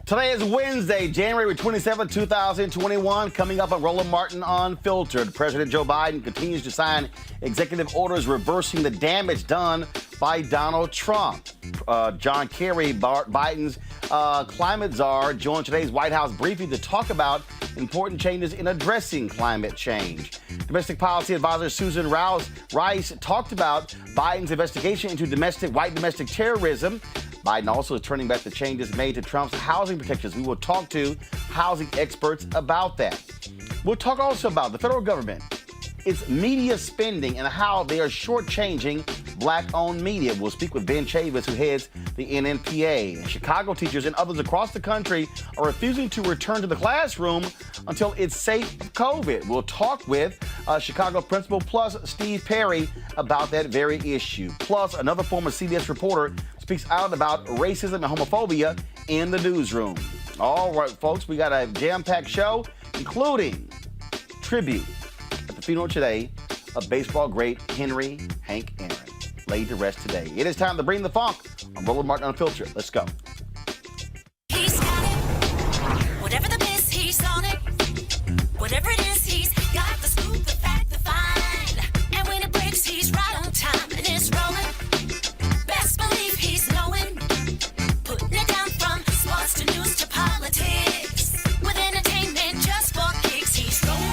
Today is Wednesday, January 27, 2021. Coming up on Roland Martin Unfiltered, President Joe Biden continues to sign executive orders reversing the damage done by Donald Trump. John Kerry, Biden's climate czar, joined today's White House briefing to talk about important changes in addressing climate change. Domestic policy advisor Susan Rice talked about Biden's investigation into white domestic terrorism. Biden also is turning back the changes made to Trump's housing protections. We will talk to housing experts about that. We'll talk also about the federal government, its media spending, and how they are shortchanging black-owned media. We'll speak with Ben Chavis, who heads the NNPA. Chicago teachers and others across the country are refusing to return to the classroom until it's safe of COVID. We'll talk with Chicago principal plus Steve Perry about that very issue. Plus, another former CBS reporter speaks out about racism and homophobia in the newsroom. All right, folks, we got a jam-packed show, including tribute at the funeral today of baseball great Henry Hank Aaron, laid to rest today. It is time to bring the funk on Roland Martin Unfiltered. Let's go. He's got it. Whatever the biz, he's on it. Whatever it is, he's got the scoop, the fact, the find. And when it breaks, he's right on time and it's rolling. Best believe he's knowing. Putting it down from sports to news to politics. With entertainment just for kicks, he's rolling.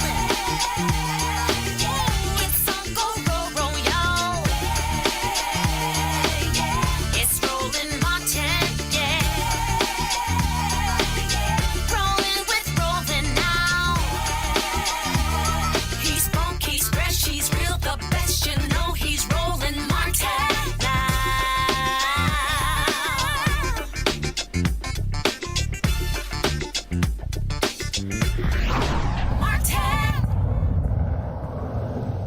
Yeah, it's on go, roll, y'all. Yeah, it's Roland Martin, yeah. Rolling with Roland now. He's funk, he's fresh, he's real, the best, you know he's Roland Martin now. Martin.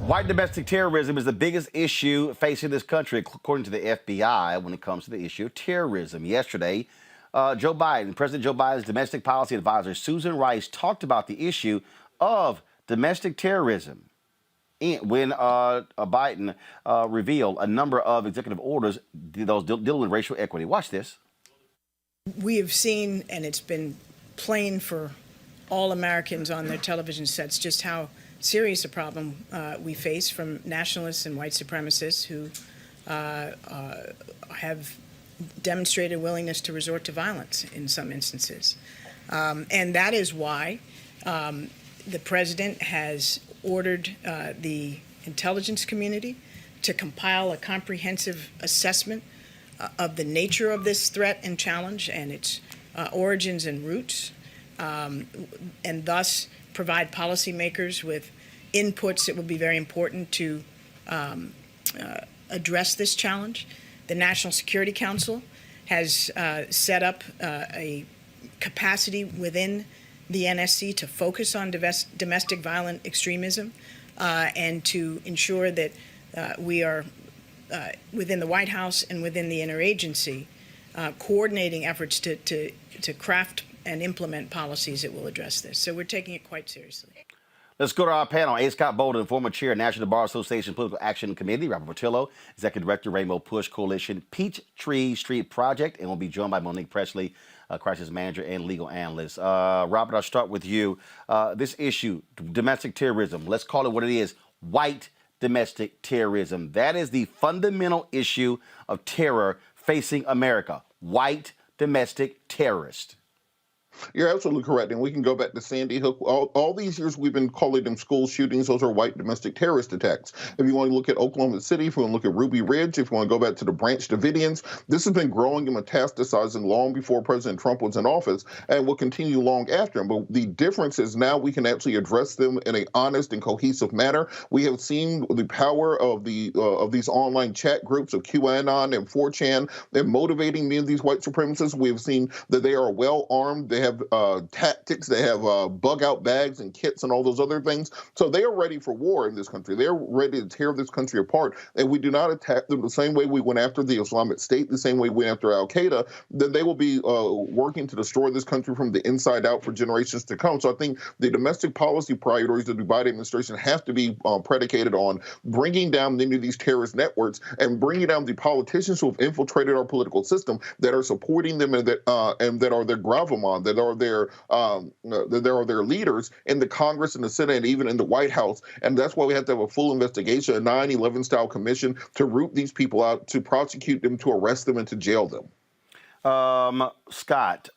White domestic terrorism is the biggest issue facing this country, according to the FBI, when it comes to the issue of terrorism. Yesterday, President Joe Biden's domestic policy advisor, Susan Rice, talked about the issue of domestic terrorism when Biden revealed a number of executive orders, those dealing with racial equity. Watch this. We have seen, and it's been plain for all Americans on their television sets, just how serious a problem we face from nationalists and white supremacists who have demonstrated willingness to resort to violence in some instances. And that is why the president has ordered the intelligence community to compile a comprehensive assessment of the nature of this threat and challenge and its origins and roots, and thus provide policymakers with inputs that will be very important to address this challenge. The National Security Council has set up a capacity within the NSC to focus on domestic violent extremism and to ensure that we are within the White House and within the interagency coordinating efforts to craft and implement policies that will address this. So we're taking it quite seriously. Let's go to our panel. A. Scott Bolden, former chair, National Bar Association Political Action Committee. Robert Portillo, Executive Director, Rainbow Push Coalition, Peachtree Street Project, and we'll be joined by Monique Presley, Crisis Manager and Legal Analyst. Robert, I'll start with you. This issue, domestic terrorism, let's call it what it is, white domestic terrorism. That is the fundamental issue of terror facing America, white domestic terrorists. You're absolutely correct. And we can go back to Sandy Hook. All these years we've been calling them school shootings. Those are white domestic terrorist attacks. If you want to look at Oklahoma City, if you want to look at Ruby Ridge, if you want to go back to the Branch Davidians, this has been growing and metastasizing long before President Trump was in office and will continue long after him. But the difference is now we can actually address them in an honest and cohesive manner. We have seen the power of these online chat groups of QAnon and 4chan in motivating many of these white supremacists. We have seen that they are well armed. They have have tactics, they have bug out bags and kits and all those other things. So they are ready for war in this country. They're ready to tear this country apart. And we do not attack them the same way we went after the Islamic State, the same way we went after Al Qaeda. Then they will be working to destroy this country from the inside out for generations to come. So I think the domestic policy priorities of the Biden administration have to be predicated on bringing down many of these terrorist networks and bringing down the politicians who have infiltrated our political system that are supporting them and that are their gravamon, that are their leaders in the Congress and the Senate and even in the White House. And that's why we have to have a full investigation, a 9/11 style commission to root these people out, to prosecute them, to arrest them, and to jail them. Scott,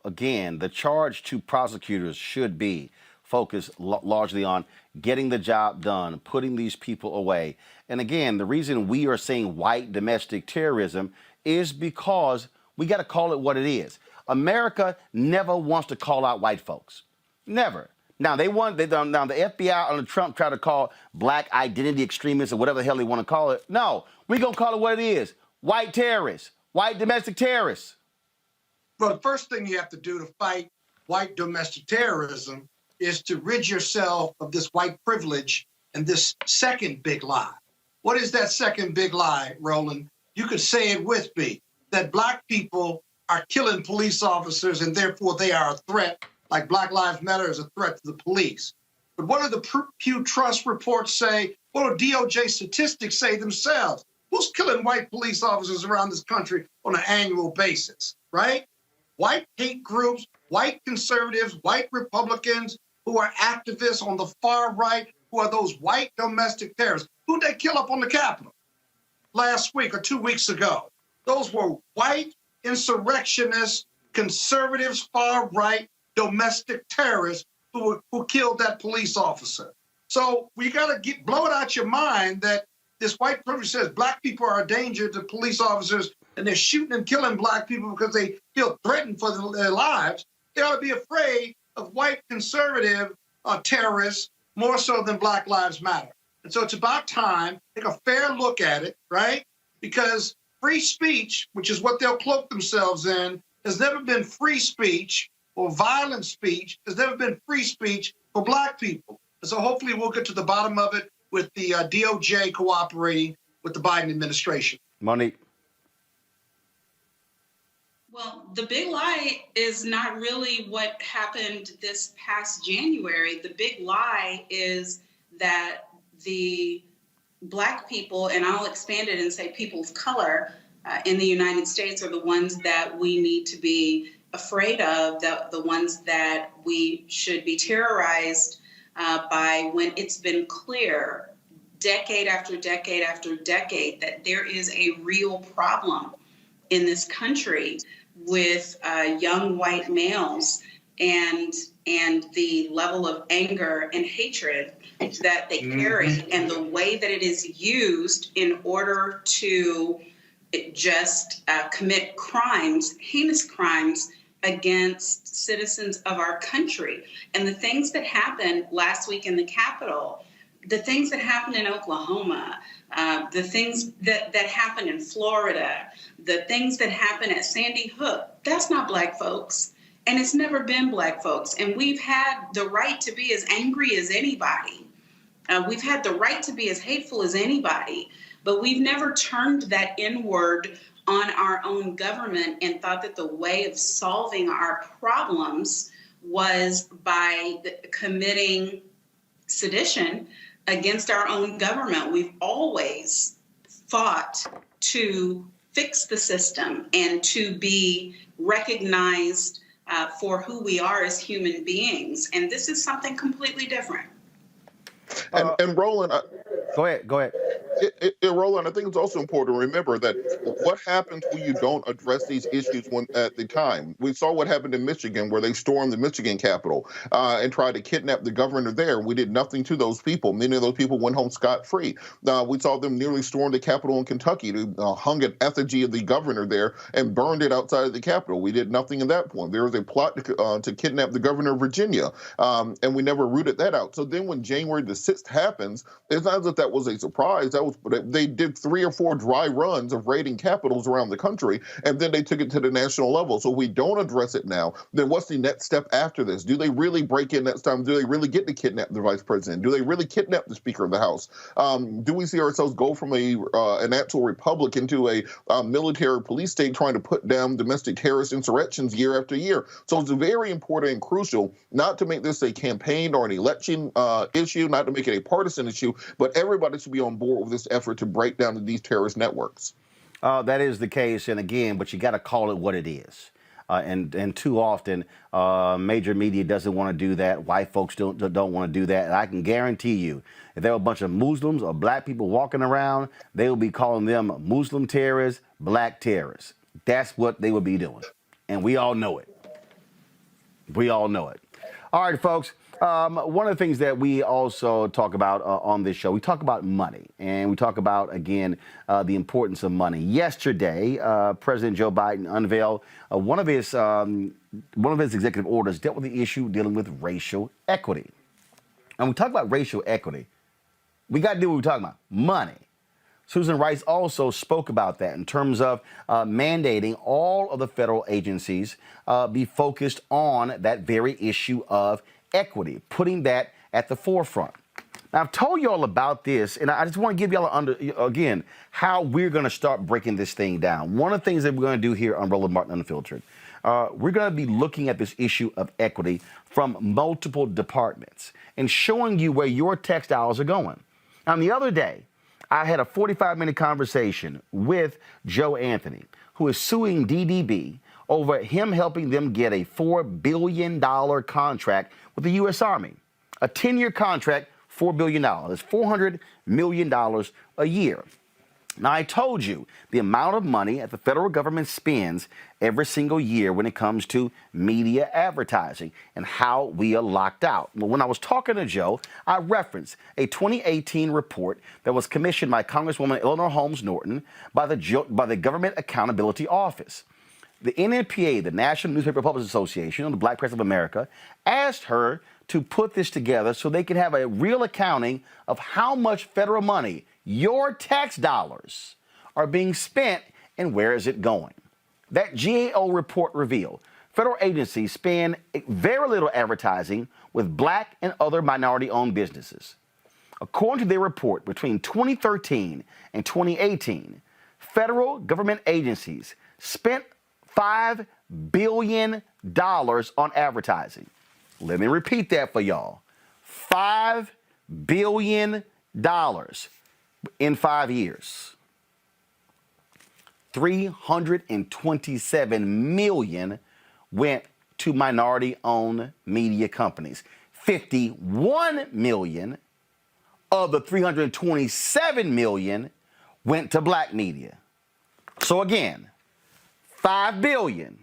again, the charge to prosecutors should be focused largely on getting the job done, putting these people away. And again, the reason we are saying white domestic terrorism is because we got to call it what it is. America never wants to call out white folks. Never. Now, the FBI under Trump tried to call black identity extremists or whatever the hell they want to call it. No, we're going to call it what it is. White terrorists, white domestic terrorists. Well, the first thing you have to do to fight white domestic terrorism is to rid yourself of this white privilege and this second big lie. What is that second big lie, Roland? You could say it with me, that black people are killing police officers and therefore they are a threat, like Black Lives Matter is a threat to the police. But what do the Pew Trust reports say? What do DOJ statistics say themselves? Who's killing white police officers around this country on an annual basis, right? White hate groups, white conservatives, white Republicans who are activists on the far right, who are those white domestic terrorists. Who'd they kill up on the Capitol last week or 2 weeks ago? Those were white insurrectionists, conservatives, far right domestic terrorists who killed that police officer. So we got to blow it out your mind that this white privilege says black people are a danger to police officers and they're shooting and killing black people because they feel threatened for their lives. They ought to be afraid of white conservative terrorists more so than Black Lives Matter. And so it's about time, take a fair look at it, right? Because free speech, which is what they'll cloak themselves in, has never been free speech, or violent speech has never been free speech for black people. And so hopefully we'll get to the bottom of it with the DOJ cooperating with the Biden administration. Monique. Well, the big lie is not really what happened this past January. The big lie is that the black people, and I'll expand it and say people of color in the United States, are the ones that we need to be afraid of, the ones that we should be terrorized by, when it's been clear decade after decade after decade that there is a real problem in this country with young white males and the level of anger and hatred that they carry, and the way that it is used in order to just commit crimes, heinous crimes against citizens of our country. And the things that happened last week in the Capitol, the things that happened in Oklahoma, the things that happened in Florida, the things that happened at Sandy Hook, that's not black folks. And it's never been black folks. And we've had the right to be as angry as anybody. We've had the right to be as hateful as anybody. But we've never turned that inward on our own government and thought that the way of solving our problems was by committing sedition against our own government. We've always fought to fix the system and to be recognized for who we are as human beings. And this is something completely different. And Roland, Go ahead. Roland, I think it's also important to remember that what happens when you don't address these issues at the time. We saw what happened in Michigan, where they stormed the Michigan Capitol and tried to kidnap the governor there. We did nothing to those people. Many of those people went home scot-free. We saw them nearly storm the Capitol in Kentucky, hung an effigy of the governor there and burned it outside of the Capitol. We did nothing at that point. There was a plot to kidnap the governor of Virginia, and we never rooted that out. So then when January the 6th happens, it's not as if that was a surprise. That was but they did 3 or 4 dry runs of raiding capitals around the country, and then they took it to the national level. So if we don't address it now, then what's the next step after this? Do they really break in next time? Do they really get to kidnap the vice president? Do they really kidnap the Speaker of the House? Do we see ourselves go from an actual republic into a military police state trying to put down domestic terrorist insurrections year after year? So it's very important and crucial not to make this a campaign or an election issue, not to make it a partisan issue, but everybody should be on board with this effort to break down these terrorist networks. That is the case, and again, but you got to call it what it is. And too often, major media doesn't want to do that. White folks don't want to do that. And I can guarantee you, if there were a bunch of Muslims or black people walking around, they would be calling them Muslim terrorists, black terrorists. That's what they would be doing. And we all know it. We all know it. All right, folks. One of the things that we also talk about on this show, we talk about money, and we talk about, again, the importance of money. Yesterday, President Joe Biden unveiled one of his executive orders dealt with the issue dealing with racial equity. And we talk about racial equity. We got to do what we're talking about, money. Susan Rice also spoke about that in terms of mandating all of the federal agencies be focused on that very issue of equity, putting that at the forefront. Now, I've told you all about this, and I just want to give y'all again how we're going to start breaking this thing down. One of the things that we're going to do here on Roland Martin Unfiltered, we're going to be looking at this issue of equity from multiple departments and showing you where your tax dollars are going. Now, the other day, I had a 45-minute conversation with Joe Anthony, who is suing DDB over him helping them get a $4 billion contract with the U.S. Army. A 10-year contract, $4 billion. That's $400 million a year. Now, I told you the amount of money that the federal government spends every single year when it comes to media advertising and how we are locked out. Well, when I was talking to Joe, I referenced a 2018 report that was commissioned by Congresswoman Eleanor Holmes Norton by the Government Accountability Office. The NNPA, the National Newspaper Publishers Association, the Black Press of America, asked her to put this together so they can have a real accounting of how much federal money, your tax dollars, are being spent and where is it going. That GAO report revealed federal agencies spend very little advertising with black and other minority-owned businesses. According to their report, between 2013 and 2018, federal government agencies spent $5 billion on advertising. Let me repeat that for y'all. $5 billion in 5 years. $327 million went to minority-owned media companies. $51 million of the $327 million went to black media. So again, $5 billion,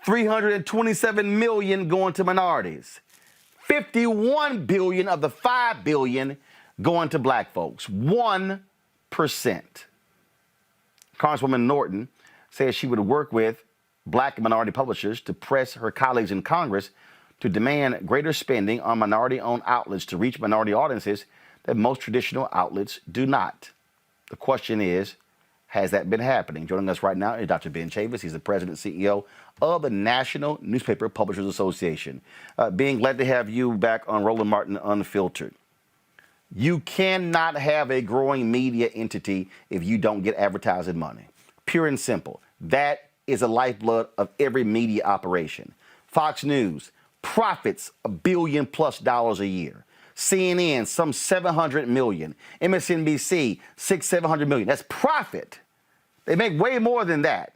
$327 million going to minorities, $51 billion of the $5 billion going to black folks, 1%. Congresswoman Norton says she would work with black and minority publishers to press her colleagues in Congress to demand greater spending on minority-owned outlets to reach minority audiences that most traditional outlets do not. The question is, has that been happening? Joining us right now is Dr. Ben Chavis. He's the president and CEO of the National Newspaper Publishers Association. Being glad to have you back on Roland Martin Unfiltered. You cannot have a growing media entity if you don't get advertising money. Pure and simple. That is the lifeblood of every media operation. Fox News profits $1 billion+ a year. CNN, some 700 million. MSNBC, 600-700 million. That's profit. They make way more than that.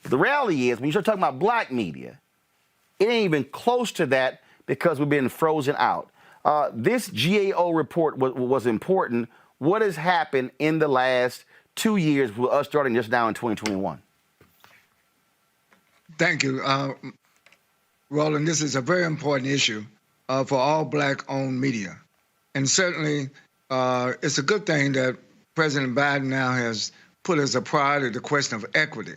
But the reality is, when you start talking about black media, it ain't even close to that because we've been frozen out. This GAO report was important. What has happened in the last 2 years with us starting just now in 2021? Thank you, Roland. This is a very important issue for all black-owned media. And certainly, it's a good thing that President Biden now has put as a priority the question of equity.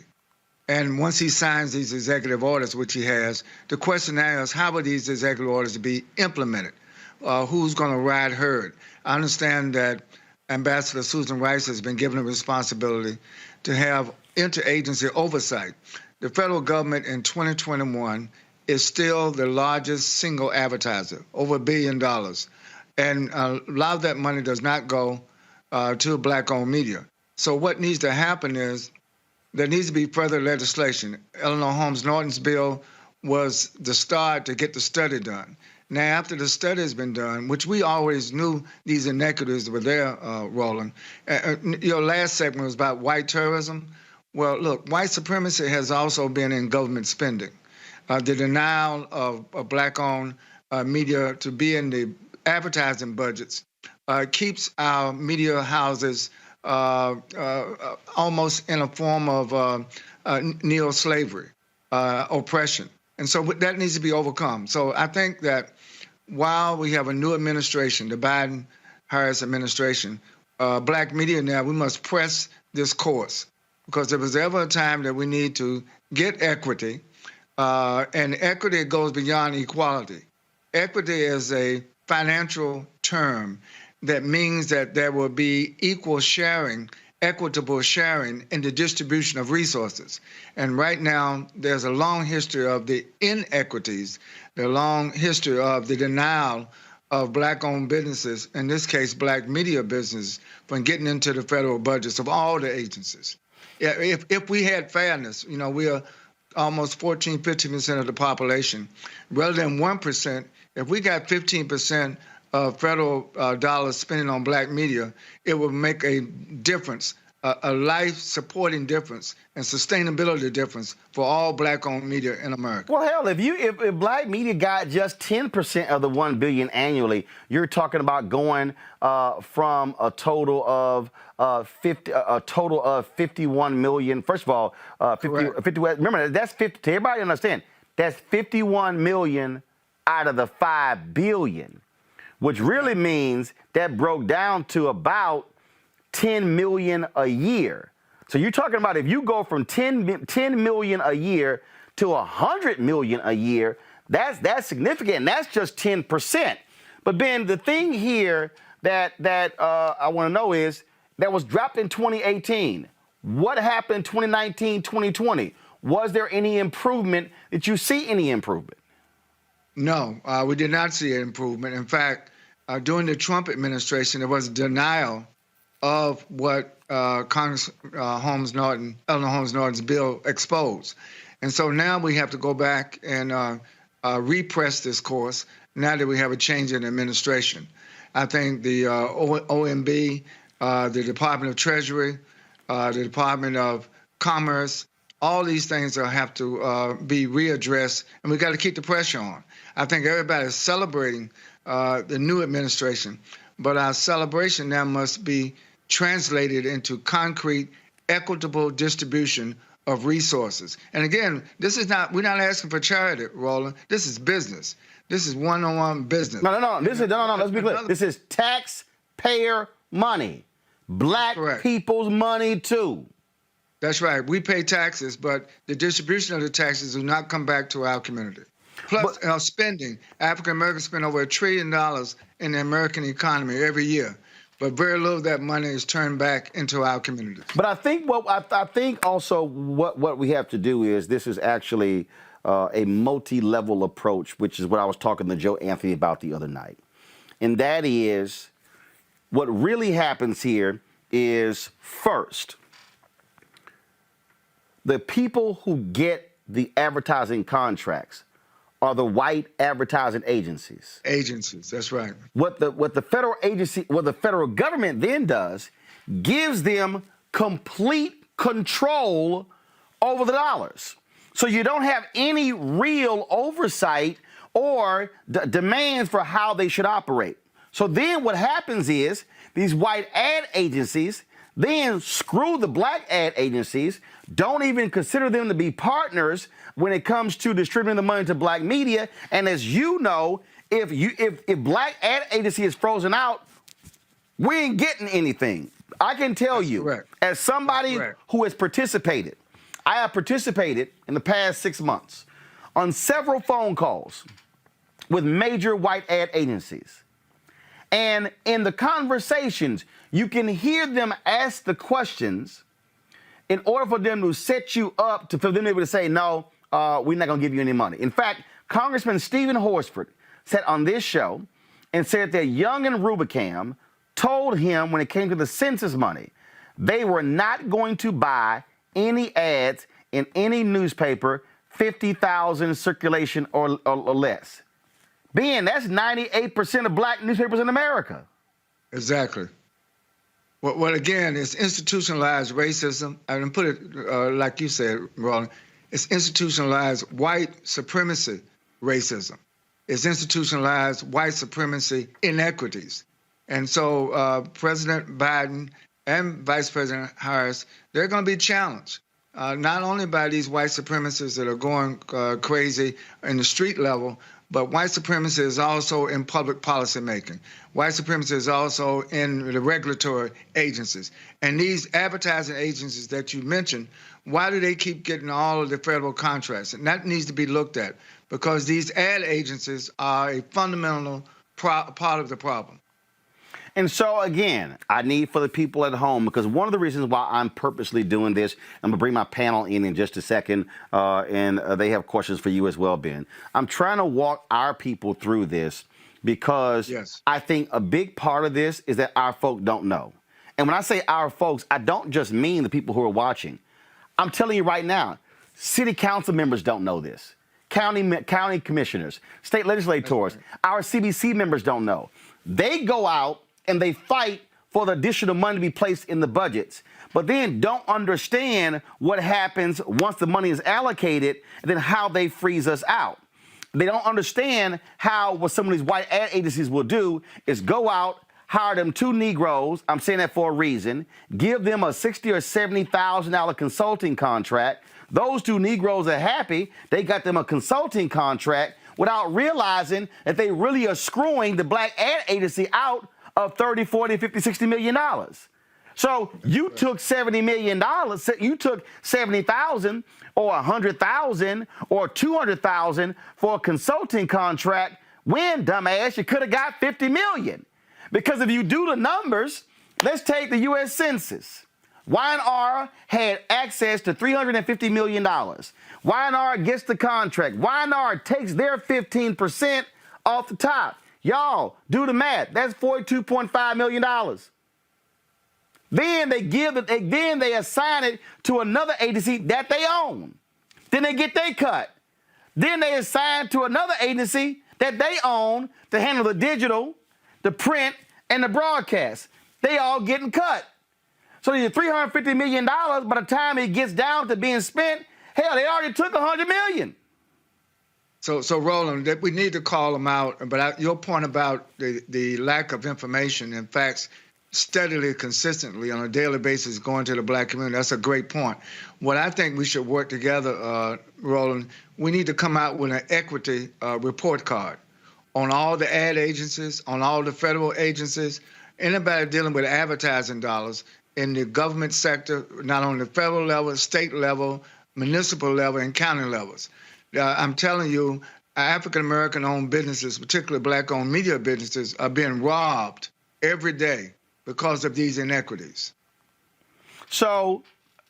And once he signs these executive orders, which he has, the question now is, how will these executive orders be implemented? Who's going to ride herd? I understand that Ambassador Susan Rice has been given a responsibility to have interagency oversight. The federal government in 2021 is still the largest single advertiser, over $1 billion. And a lot of that money does not go to black-owned media. So what needs to happen is there needs to be further legislation. Eleanor Holmes Norton's bill was the start to get the study done. Now, after the study has been done, which we always knew these inequities were there, Roland, your last segment was about white terrorism. Well, look, white supremacy has also been in government spending. The denial of black-owned media to be in the advertising budgets keeps our media houses almost in a form of neo-slavery, oppression. And so that needs to be overcome. So I think that while we have a new administration, the Biden-Harris administration, black media now, we must press this course. Because if there's ever a time that we need to get equity, and equity goes beyond equality. Equity is a financial term that means that there will be equal sharing, equitable sharing in the distribution of resources. And right now, there's a long history of the inequities, the long history of the denial of black-owned businesses, in this case, black media businesses, from getting into the federal budgets of all the agencies. Yeah, if we had fairness, you know, we are almost 14, 15% of the population. Rather than 1%, if we got 15% of federal dollars spending on black media, it would make a difference, a life-supporting difference and sustainability difference for all black-owned media in America. Well, hell, if black media got just 10% of the $1 billion annually, you're talking about going from a total of 51 million. First of all, 50. Remember, that's 50. To everybody understand, that's 51 million out of the 5 billion, which really means that broke down to about 10 million a year. So you're talking about if you go from 10 million a year to 100 million a year, that's significant. And that's just 10%. But Ben, the thing here that I want to know is that was dropped in 2018. What happened in 2019, 2020? Was there any improvement? Did you see any improvement? No, we did not see an improvement. In fact, during the Trump administration, there was a denial of what Congress Eleanor Holmes Norton's bill exposed. And so now we have to go back and repress this course now that we have a change in administration. I think the OMB, the Department of Treasury, the Department of Commerce, all these things have to be readdressed, and we got to keep the pressure on. I think everybody's celebrating the new administration, but our celebration now must be translated into concrete, equitable distribution of resources. And again, we're not asking for charity, Roland. This is business. This is one-on-one business. No. Let's be clear. This is taxpayer money. Black people's money, too. That's right. We pay taxes, but the distribution of the taxes do not come back to our community. Plus, spending. African Americans spend over $1 trillion in the American economy every year, but very little of that money is turned back into our communities. But I think also what we have to do is this is actually a multi-level approach, which is what I was talking to Joe Anthony about the other night. And that is what really happens here is first, the people who get the advertising contracts are the white advertising agencies. Agencies, that's right. What the federal government then does gives them complete control over the dollars. So you don't have any real oversight or demands for how they should operate. So then what happens is these white ad agencies then screw the black ad agencies, don't even consider them to be partners when it comes to distributing the money to black media. And as you know, if black ad agency is frozen out, we ain't getting anything. I can tell you, correct. As somebody who has participated, I have participated in the past 6 months on several phone calls with major white ad agencies. And in the conversations, you can hear them ask the questions in order for them to set you up for them to be able to say, no, we're not going to give you any money. In fact, Congressman Stephen Horsford said on this show and said that Young and Rubicam told him when it came to the census money, they were not going to buy any ads in any newspaper, 50,000 circulation or less. Ben, that's 98% of black newspapers in America. Exactly. Well, again, it's institutionalized racism. I can put it like you said, Roland. It's institutionalized white supremacy racism. It's institutionalized white supremacy inequities. And so President Biden and Vice President Harris, they're going to be challenged, not only by these white supremacists that are going crazy in the street level, but white supremacy is also in public policy making. White supremacy is also in the regulatory agencies. And these advertising agencies that you mentioned, why do they keep getting all of the federal contracts? And that needs to be looked at, because these ad agencies are a fundamental part of the problem. And so, again, I need for the people at home, because one of the reasons why I'm purposely doing this, I'm going to bring my panel in just a second, and they have questions for you as well, Ben. I'm trying to walk our people through this because I think a big part of this is that our folk don't know. And when I say our folks, I don't just mean the people who are watching. I'm telling you right now, city council members don't know this. County commissioners, state legislators, our CBC members don't know. They go out and they fight for the additional money to be placed in the budgets, but then don't understand what happens once the money is allocated and then how they freeze us out. They don't understand how what some of these white ad agencies will do is go out, hire them 2 Negroes, I'm saying that for a reason, give them a $60,000 or $70,000 consulting contract. Those 2 Negroes are happy, they got them a consulting contract without realizing that they really are screwing the black ad agency out of 30, 40, 50, 60 million dollars. So you took $70 million, you took 70,000 or 100,000 or 200,000 for a consulting contract when, dumbass, you could have got 50 million. Because if you do the numbers, let's take the U.S. Census. Y&R had access to $350 million. Y&R gets the contract. Y&R takes their 15% off the top. Y'all, do the math. That's $42.5 million. Then they assign it to another agency that they own. Then they get their cut. Then they assign to another agency that they own to handle the digital, the print, and the broadcast. They all getting cut. So the $350 million, by the time it gets down to being spent, hell, they already took $100 million. So Roland, that we need to call them out. But your point about the lack of information and facts steadily, consistently, on a daily basis going to the black community, that's a great point. What I think we should work together, Roland, we need to come out with an equity report card on all the ad agencies, on all the federal agencies, anybody dealing with advertising dollars in the government sector, not on the federal level, state level, municipal level, and county levels. I'm telling you, African-American owned businesses, particularly black-owned media businesses, are being robbed every day because of these inequities. So,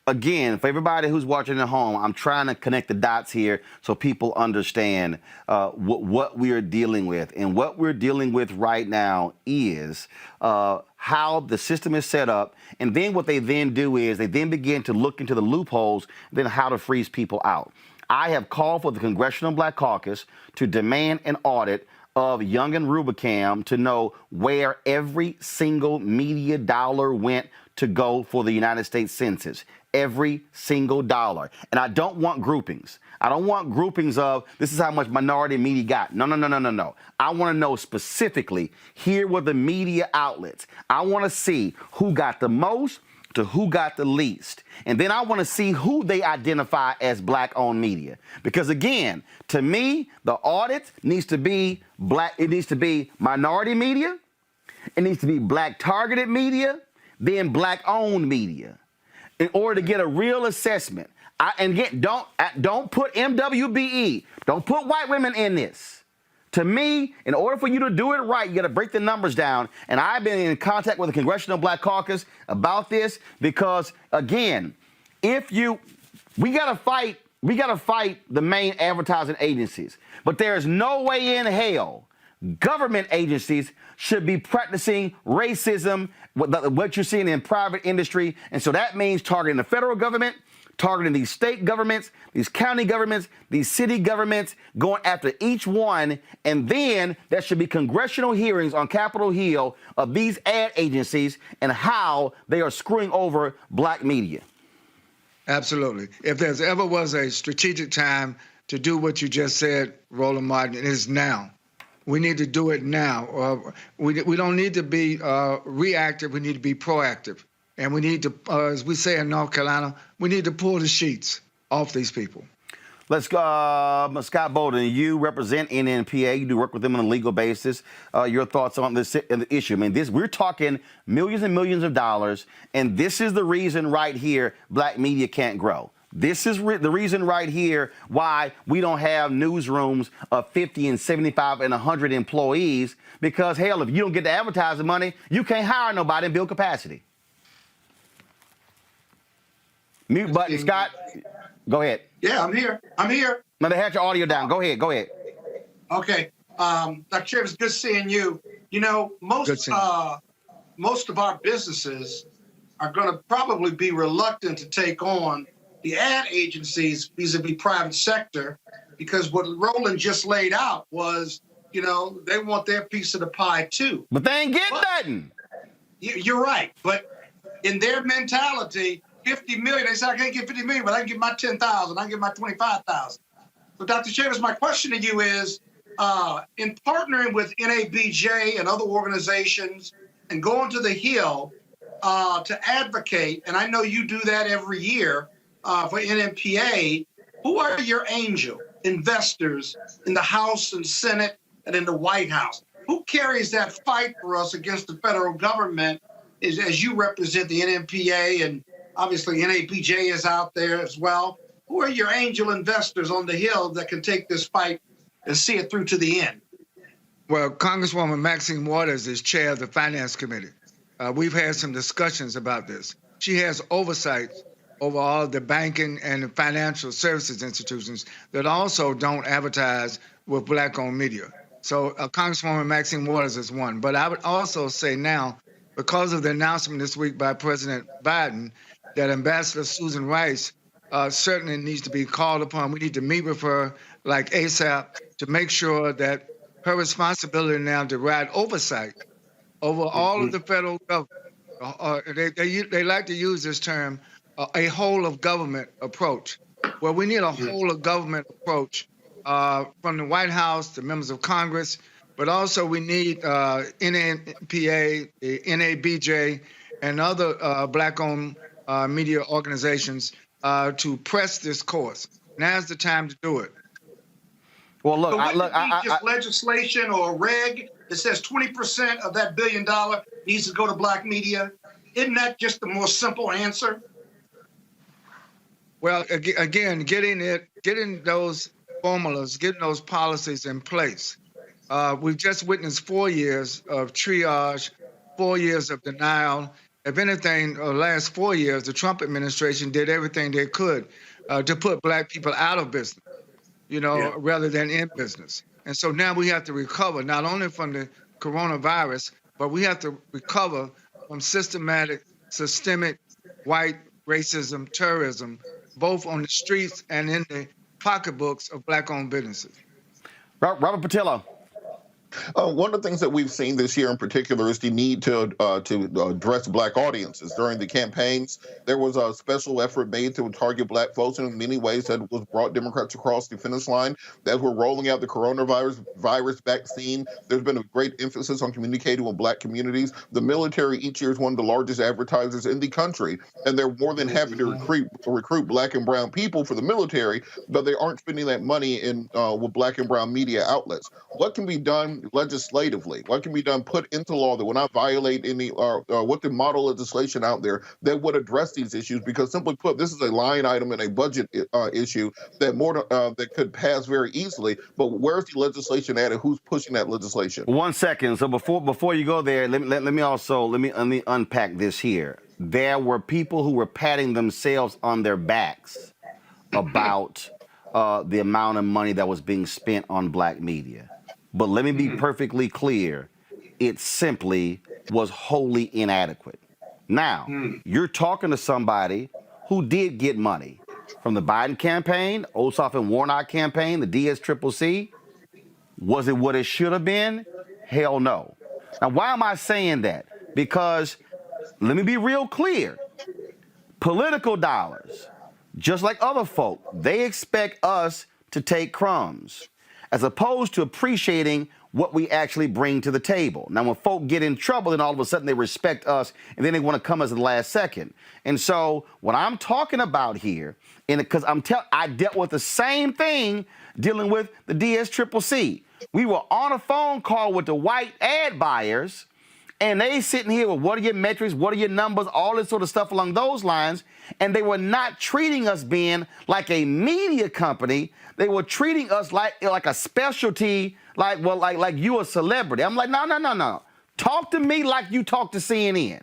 again, for everybody who's watching at home, I'm trying to connect the dots here so people understand what we are dealing with. And what we're dealing with right now is how the system is set up. And then what they then do is they then begin to look into the loopholes, then how to freeze people out. I have called for the Congressional Black Caucus to demand an audit of Young and Rubicam to know where every single media dollar went to go for the United States Census. Every single dollar. And I don't want groupings. I don't want groupings of this is how much minority media got. No. I want to know specifically, here were the media outlets. I want to see who got the most to who got the least. And then I want to see who they identify as black-owned media. Because again, to me, the audit needs to be black. It needs to be minority media. It needs to be black-targeted media, then black-owned media, in order to get a real assessment. And again, don't put MWBE. Don't put white women in this. To me, in order for you to do it right, you got to break the numbers down. And I've been in contact with the Congressional Black Caucus about this because, again, we got to fight the main advertising agencies. But there is no way in hell government agencies should be practicing racism, what you're seeing in private industry. And so that means targeting the federal government, targeting these state governments, these county governments, these city governments, going after each one. And then there should be congressional hearings on Capitol Hill of these ad agencies and how they are screwing over black media. Absolutely. If there's ever was a strategic time to do what you just said, Roland Martin, it is now. We need to do it now. We don't need to be reactive. We need to be proactive. And we need to, as we say in North Carolina, we need to pull the sheets off these people. Let's go, Scott Bolden. You represent NNPA. You do work with them on a legal basis. Your thoughts on this issue? I mean, we're talking millions and millions of dollars, and this is the reason right here black media can't grow. This is the reason right here why we don't have newsrooms of 50 and 75 and 100 employees, because, hell, if you don't get the advertising money, you can't hire nobody and build capacity. Mute button, Scott. Go ahead. Yeah, I'm here. No, they had your audio down. Go ahead. Okay. Dr. Chair, it's good seeing you. You know, most of our businesses are going to probably be reluctant to take on the ad agencies vis-a-vis private sector, because what Roland just laid out was, you know, they want their piece of the pie too. But they ain't getting nothing. You're right. But in their mentality, 50 million, they say I can't get 50 million, but I can get my 10,000, I can get my 25,000. So Dr. Chavis, my question to you is, in partnering with NABJ and other organizations and going to the Hill to advocate, and I know you do that every year for NNPA, who are your angel investors in the House and Senate and in the White House? Who carries that fight for us against the federal government as you represent the NNPA, and obviously NABJ is out there as well? Who are your angel investors on the Hill that can take this fight and see it through to the end? Well, Congresswoman Maxine Waters is chair of the Finance Committee. We've had some discussions about this. She has oversight over all of the banking and the financial services institutions that also don't advertise with black-owned media. So Congresswoman Maxine Waters is one. But I would also say now, because of the announcement this week by President Biden that Ambassador Susan Rice certainly needs to be called upon. We need to meet with her like ASAP to make sure that her responsibility now to provide oversight over all of the federal government. They like to use this term, a whole of government approach. Well, we need a whole of government approach from the White House to members of Congress, but also we need NNPA, NABJ, and other black-owned media organizations to press this course. Now's the time to do it. Well, look, just legislation or reg that says 20% of that $1 billion needs to go to black media. Isn't that just the more simple answer? Well, again, getting those formulas, getting those policies in place. We've just witnessed 4 years of triage, 4 years of denial. If anything, the last 4 years, the Trump administration did everything they could to put black people out of business, rather than in business. And so now we have to recover not only from the coronavirus, but we have to recover from systemic white racism, terrorism, both on the streets and in the pocketbooks of black-owned businesses. Robert Patillo. One of the things that we've seen this year in particular is the need to address black audiences. During the campaigns, there was a special effort made to target black folks, and in many ways that was brought Democrats across the finish line. As we're rolling out the coronavirus vaccine, there's been a great emphasis on communicating with black communities. The military each year is one of the largest advertisers in the country, and they're more than happy to recruit black and brown people for the military, but they aren't spending that money in with black and brown media outlets. What can be done done legislatively? What can be done, put into law that will not violate any, what the model legislation out there that would address these issues? Because simply put, this is a line item in a budget issue that that could pass very easily. But where's the legislation at, and who's pushing that legislation? 1 second. So before you go there, let me unpack this here. There were people who were patting themselves on their backs about the amount of money that was being spent on black media. But let me be perfectly clear. It simply was wholly inadequate. Now, you're talking to somebody who did get money from the Biden campaign, Ossoff and Warnock campaign, the DSCCC. Was it what it should have been? Hell no. Now, why am I saying that? Because let me be real clear. Political dollars, just like other folk, they expect us to take crumbs as opposed to appreciating what we actually bring to the table. Now, when folk get in trouble, then all of a sudden they respect us, and then they want to come as the last second. And so what I'm talking about here, because I dealt with the same thing dealing with the DSCCC. We were on a phone call with the white ad buyers, and they sitting here with what are your metrics, what are your numbers, all this sort of stuff along those lines, and they were not treating us being like a media company. They were treating us like a specialty, like you a celebrity. I'm like, no. Talk to me like you talk to CNN.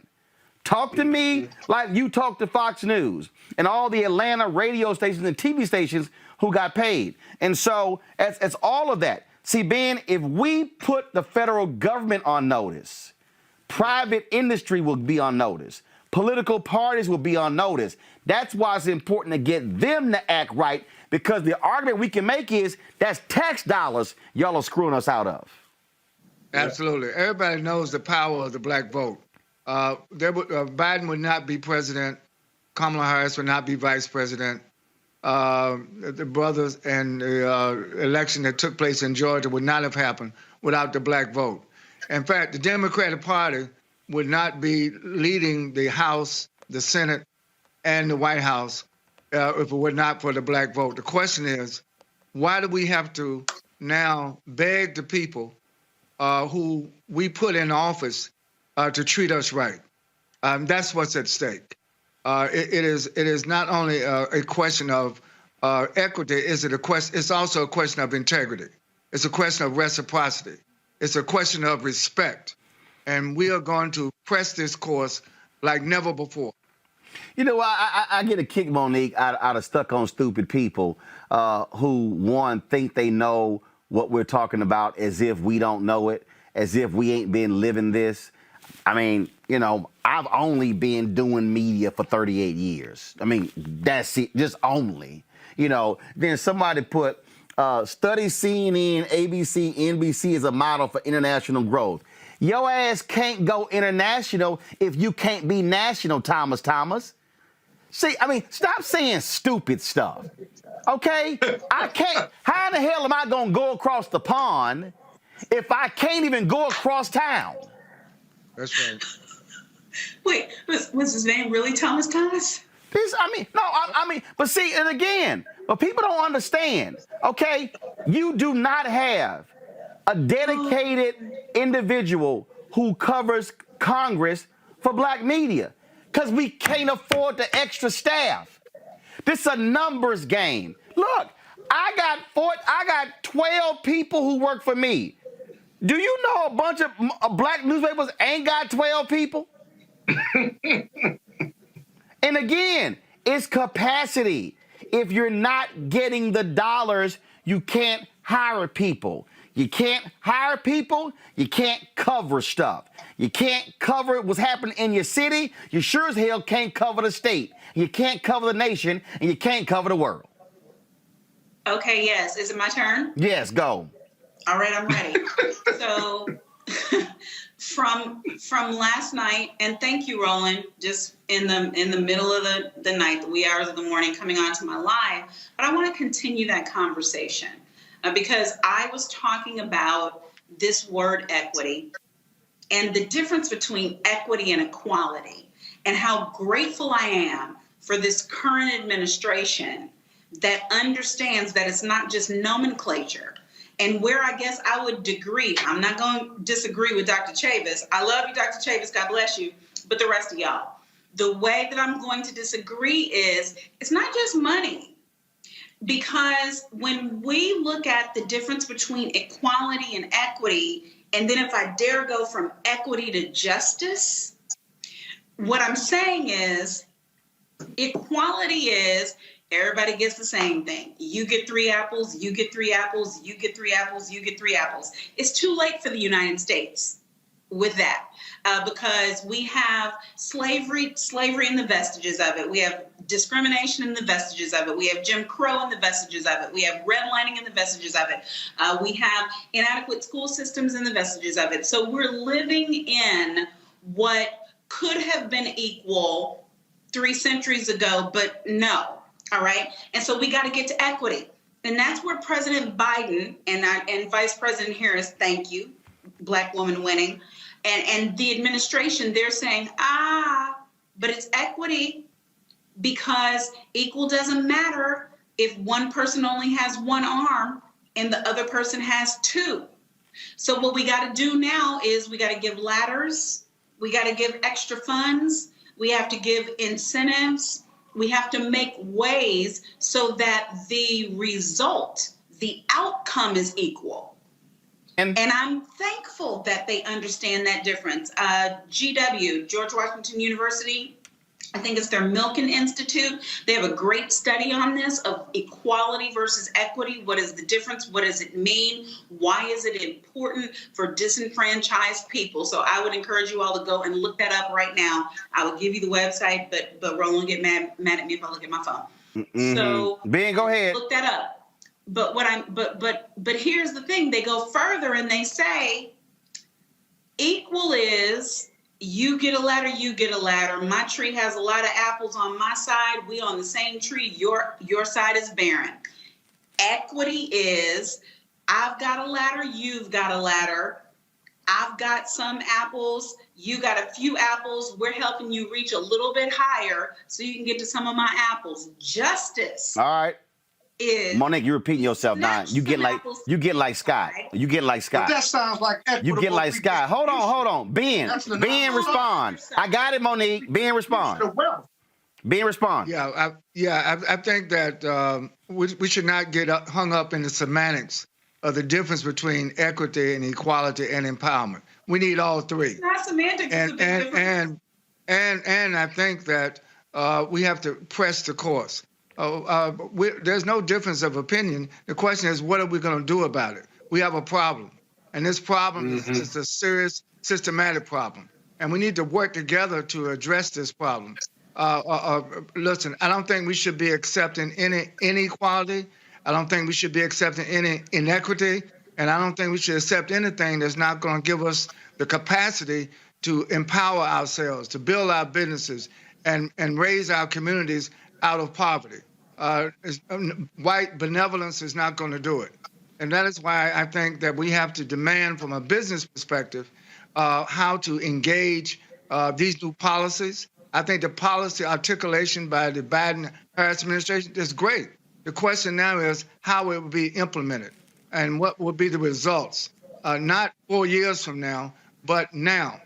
Talk to me like you talk to Fox News and all the Atlanta radio stations and TV stations who got paid. And so it's all of that. See, Ben, if we put the federal government on notice, private industry will be on notice. Political parties will be on notice. That's why it's important to get them to act right, because the argument we can make is that's tax dollars y'all are screwing us out of. Absolutely. Everybody knows the power of the black vote. Biden would not be president. Kamala Harris would not be vice president. The brothers and the election that took place in Georgia would not have happened without the black vote. In fact, the Democratic Party would not be leading the House, the Senate, and the White House if it were not for the black vote. The question is, why do we have to now beg the people who we put in office to treat us right? That's what's at stake. It is not only a question of equity. It's also a question of integrity. It's a question of reciprocity. It's a question of respect. And we are going to press this course like never before. You know, I get a kick, Monique, out of stuck on stupid people who, one, think they know what we're talking about as if we don't know it, as if we ain't been living this. I mean, you know, I've only been doing media for 38 years. I mean, that's it, just only. You know, then somebody put study CNN, ABC, NBC as a model for international growth. Your ass can't go international if you can't be national, Thomas. See, I mean, stop saying stupid stuff, okay? I can't. How in the hell am I going to go across the pond if I can't even go across town? That's right. Wait, was his name really Thomas? But see, and again, but people don't understand, okay? You do not have a dedicated individual who covers Congress for black media because we can't afford the extra staff. This is a numbers game. Look, I got 12 people who work for me. Do you know a bunch of black newspapers ain't got 12 people? And again, it's capacity. If you're not getting the dollars, you can't hire people. You can't hire people, you can't cover stuff. You can't cover what's happening in your city, you sure as hell can't cover the state. You can't cover the nation, and you can't cover the world. Okay, yes. Is it my turn? Yes, go. All right, I'm ready. So from last night, and thank you, Roland, just in the middle of the night, the wee hours of the morning, coming onto my live. But I want to continue that conversation because I was talking about this word equity and the difference between equity and equality, and how grateful I am for this current administration that understands that it's not just nomenclature. And where I guess I would agree, I'm not going to disagree with Dr. Chavis. I love you, Dr. Chavis. God bless you. But the rest of y'all, the way that I'm going to disagree is it's not just money. Because when we look at the difference between equality and equity, and then if I dare go from equity to justice, what I'm saying is equality is everybody gets the same thing. You get 3 apples, you get 3 apples, you get 3 apples, you get 3 apples. It's too late for the United States with that because we have slavery in the vestiges of it. We have discrimination in the vestiges of it. We have Jim Crow in the vestiges of it. We have redlining in the vestiges of it. We have inadequate school systems in the vestiges of it. So we're living in what could have been equal 3 centuries ago, but no. All right. And so we got to get to equity. And that's where President Biden and Vice President Harris, thank you, Black woman winning, and the administration, they're saying, but it's equity because equal doesn't matter if one person only has 1 arm and the other person has 2. So what we got to do now is we got to give ladders. We got to give extra funds. We have to give incentives. We have to make ways so that the result, the outcome is equal. And I'm thankful that they understand that difference. GW, George Washington University, I think it's their Milken Institute. They have a great study on this of equality versus equity. What is the difference? What does it mean? Why is it important for disenfranchised people? So I would encourage you all to go and look that up right now. I will give you the website, but Roland get mad at me if I look at my phone. Mm-hmm. So Ben, go ahead. Look that up. But here's the thing. They go further and they say equal is you get a ladder, you get a ladder. My tree has a lot of apples on my side. We on the same tree. Your side is barren. Equity is I've got a ladder, you've got a ladder. I've got some apples, you got a few apples. We're helping you reach a little bit higher so you can get to some of my apples. Justice. All right. Monique, you're repeating yourself now. You get like Scott. You get like Scott. But that sounds like equitable. You get like Scott. Hold on. Ben respond. I got it, Monique. Ben respond. Ben respond. I think that we should not get hung up in the semantics of the difference between equity and equality and empowerment. We need all 3. It's not semantics. And I think that we have to press the course. There's no difference of opinion. The question is, what are we going to do about it? We have a problem, and this problem is a serious, systematic problem, and we need to work together to address this problem. Listen, I don't think we should be accepting any inequality. I don't think we should be accepting any inequity, and I don't think we should accept anything that's not going to give us the capacity to empower ourselves, to build our businesses, and raise our communities out of poverty. White benevolence is not going to do it. And that is why I think that we have to demand from a business perspective how to engage these new policies. I think the policy articulation by the Biden-Harris administration is great. The question now is how it will be implemented and what will be the results, not 4 years from now, but now.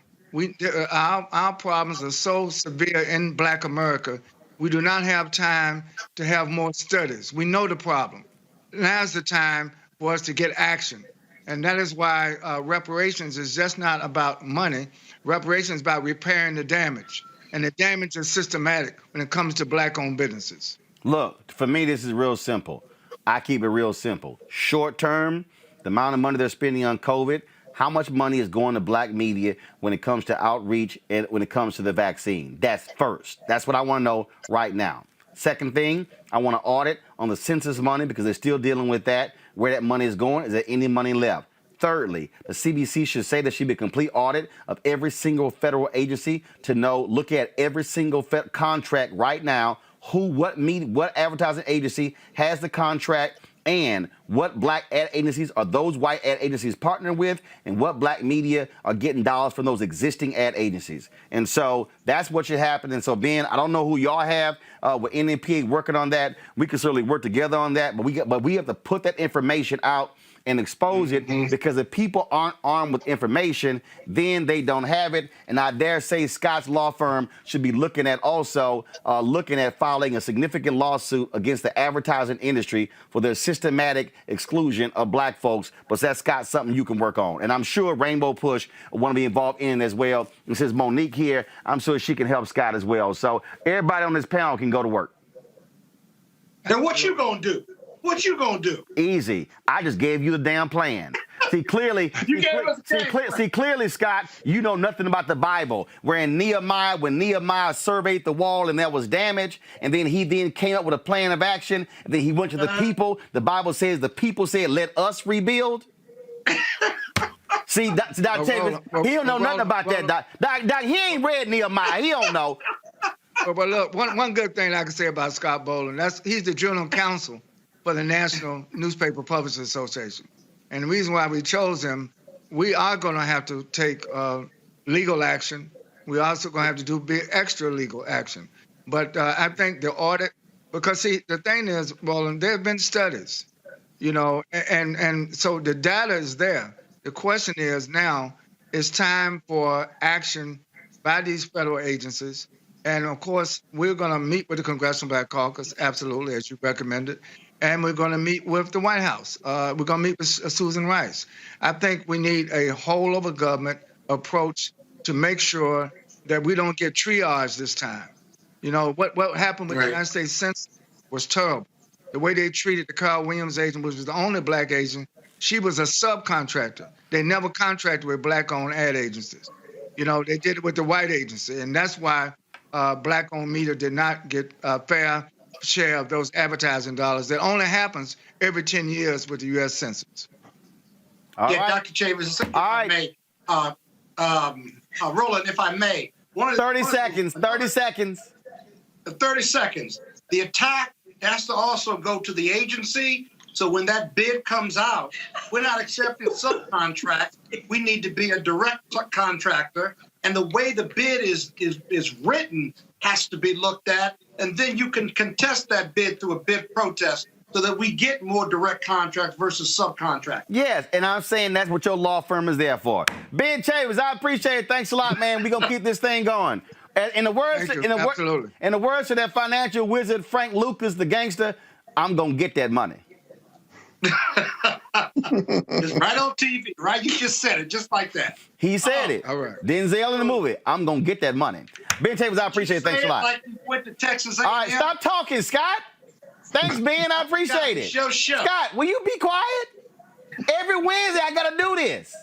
Our problems are so severe in Black America. We do not have time to have more studies. We know the problem. Now's the time for us to get action. And that is why reparations is just not about money. Reparations is about repairing the damage. And the damage is systematic when it comes to Black-owned businesses. Look, for me, this is real simple. I keep it real simple. Short term, the amount of money they're spending on COVID, how much money is going to Black media when it comes to outreach and when it comes to the vaccine? That's first. That's what I want to know right now. Second thing, I want to audit on the census money because they're still dealing with that. Where that money is going, is there any money left? Thirdly, the CBC should say there should be a complete audit of every single federal agency to know, look at every single contract right now, what advertising agency has the contract and what black ad agencies are those white ad agencies partnering with, and what black media are getting dollars from those existing ad agencies. And so that's what should happen. And so, Ben, I don't know who y'all have with NMPA working on that. We can certainly work together on that, but we have to put that information out and expose it, because if people aren't armed with information, then they don't have it. And I dare say Scott's law firm should be looking at filing a significant lawsuit against the advertising industry for their systematic exclusion of black folks. But that's, Scott, something you can work on. And I'm sure Rainbow Push will want to be involved in it as well. And since Monique here, I'm sure she can help Scott as well. So everybody on this panel can go to work. And what you gonna do? What you gonna do? Easy. I just gave you the damn plan. See, clearly, clearly, Scott, you know nothing about the Bible. When Nehemiah surveyed the wall and there was damage, and then he came up with a plan of action, and then he went to the people. The Bible says the people said, "Let us rebuild." See, Doc Tavis, he don't know nothing about that. Doc, he ain't read Nehemiah. He don't know. But look, one good thing I can say about Scott Boland, he's the general counsel for the National Newspaper Publishers Association. And the reason why we chose him, we are going to have to take legal action. We're also going to have to do big extra legal action. But I think the audit, because see, the thing is, Roland, there have been studies, and so the data is there. The question is now, it's time for action by these federal agencies. And of course, we're going to meet with the Congressional Black Caucus, absolutely, as you recommended. And we're going to meet with the White House. We're going to meet with Susan Rice. I think we need a whole of a government approach to make sure that we don't get triage this time. What happened with the United States Census was terrible. The way they treated the Carl Williams agent, which was the only black agent, she was a subcontractor. They never contracted with black-owned ad agencies. They did it with the white agency, and that's why black-owned media did not get a fair share of those advertising dollars. That only happens every 10 years with the U.S. Census. All right. Dr. Chambers, if I may, Roland, if I may. 30 seconds. 30 seconds. 30 seconds. The attack has to also go to the agency. So when that bid comes out, we're not accepting subcontract. We need to be a direct contractor. And the way the bid is written has to be looked at. And then you can contest that bid through a bid protest so that we get more direct contract versus subcontract. Yes, and I'm saying that's what your law firm is there for. Ben Chambers, I appreciate it. Thanks a lot, man. We're going to keep this thing going. In the words of that financial wizard, Frank Lucas, the gangster, I'm going to get that money. It's right on TV, right? You just said it just like that. He said it. All right. Denzel in the movie. I'm going to get that money. Ben Chambers, I appreciate it. Thanks a lot. Like you went to Texas A&M. All right, stop talking, Scott. Thanks, Ben. I appreciate it. Show. Scott, will you be quiet? Every Wednesday, I got to do this.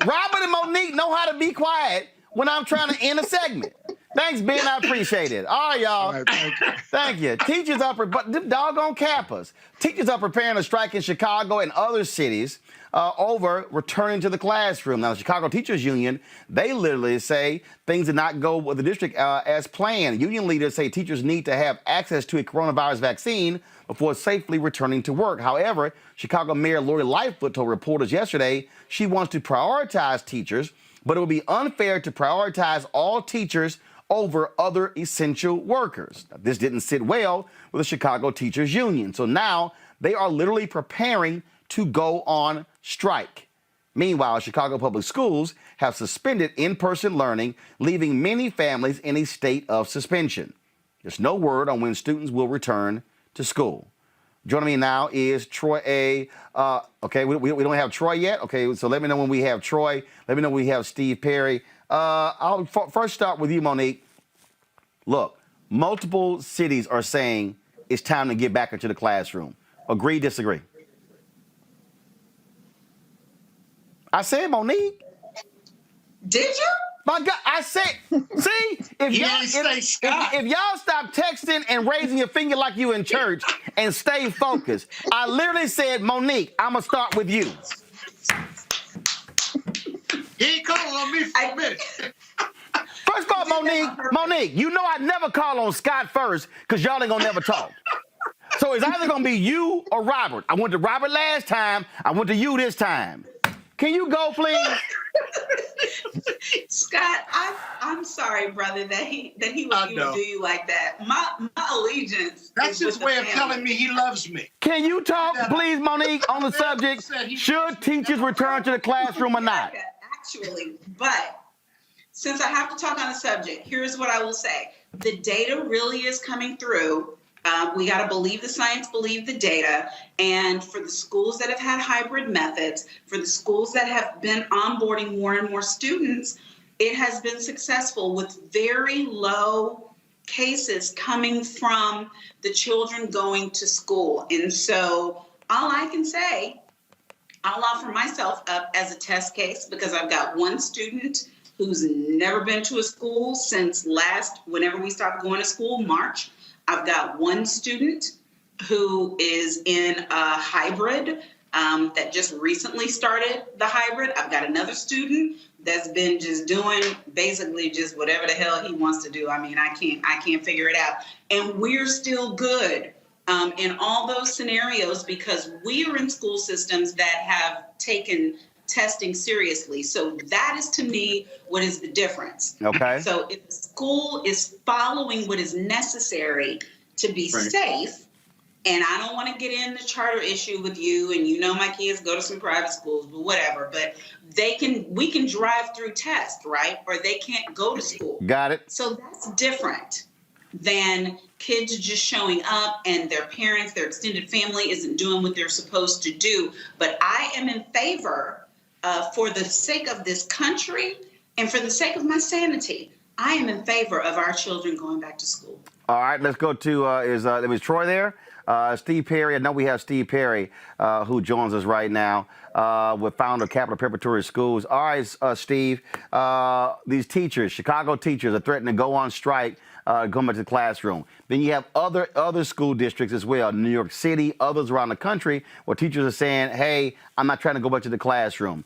Robert and Monique know how to be quiet when I'm trying to end a segment. Thanks, Ben. I appreciate it. All right, y'all. All right, Thank you. Teachers but them doggone cappers. Teachers are preparing to strike in Chicago and other cities over returning to the classroom. Now, the Chicago Teachers Union, they literally say things did not go with the district as planned. Union leaders say teachers need to have access to a coronavirus vaccine before safely returning to work. However, Chicago Mayor Lori Lightfoot told reporters yesterday she wants to prioritize teachers, but it would be unfair to prioritize all teachers over other essential workers. Now, this didn't sit well with the Chicago Teachers Union. So now they are literally preparing to go on strike. Meanwhile, Chicago Public Schools have suspended in-person learning, leaving many families in a state of suspension. There's no word on when students will return to school. Joining me now is Troy A. Okay, we don't have Troy yet. Okay, so let me know when we have Troy. Let me know when we have Steve Perry. I'll first start with you, Monique. Look, multiple cities are saying it's time to get back into the classroom. Agree, disagree? I said Monique. Did you? My God, I said, see, if y'all stop texting and raising your finger like you in church and stay focused, I literally said, Monique, I'm going to start with you. He ain't calling on me for a minute. First of all, Monique, you know I never call on Scott first because y'all ain't going to never talk. So it's either going to be you or Robert. I went to Robert last time. I went to you this time. Can you go, please? Scott, I'm sorry, brother, that he would do you like that. My allegiance. That's his way of telling me he loves me. Can you talk, please, Monique, on the subject? Should teachers return to the classroom or not? Actually, but since I have to talk on the subject, here's what I will say. The data really is coming through. We got to believe the science, believe the data. And for the schools that have had hybrid methods, for the schools that have been onboarding more and more students, it has been successful with very low cases coming from the children going to school. And so all I can say, I'll offer myself up as a test case because I've got one student who's never been to a school since whenever we stopped going to school, March. I've got one student who is in a hybrid that just recently started the hybrid. I've got another student that's been just doing basically just whatever the hell he wants to do. I mean, I can't figure it out. And we're still good in all those scenarios because we are in school systems that have taken testing seriously. So that is, to me, what is the difference. Okay. So if the school is following what is necessary to be safe, and I don't want to get in the charter issue with you, and you know my kids go to some private schools, but whatever, but we can drive through test, right? Or they can't go to school. Got it. So that's different than kids just showing up and their parents, their extended family isn't doing what they're supposed to do. But I am in favor for the sake of this country and for the sake of my sanity, I am in favor of our children going back to school. All right, let's go to, is Troy there? Steve Perry, I know we have Steve Perry who joins us right now with founder of Capital Preparatory Schools. All right, Steve, these teachers, Chicago teachers are threatening to go on strike going back to the classroom. Then you have other school districts as well, New York City, others around the country, where teachers are saying, hey, I'm not trying to go back to the classroom.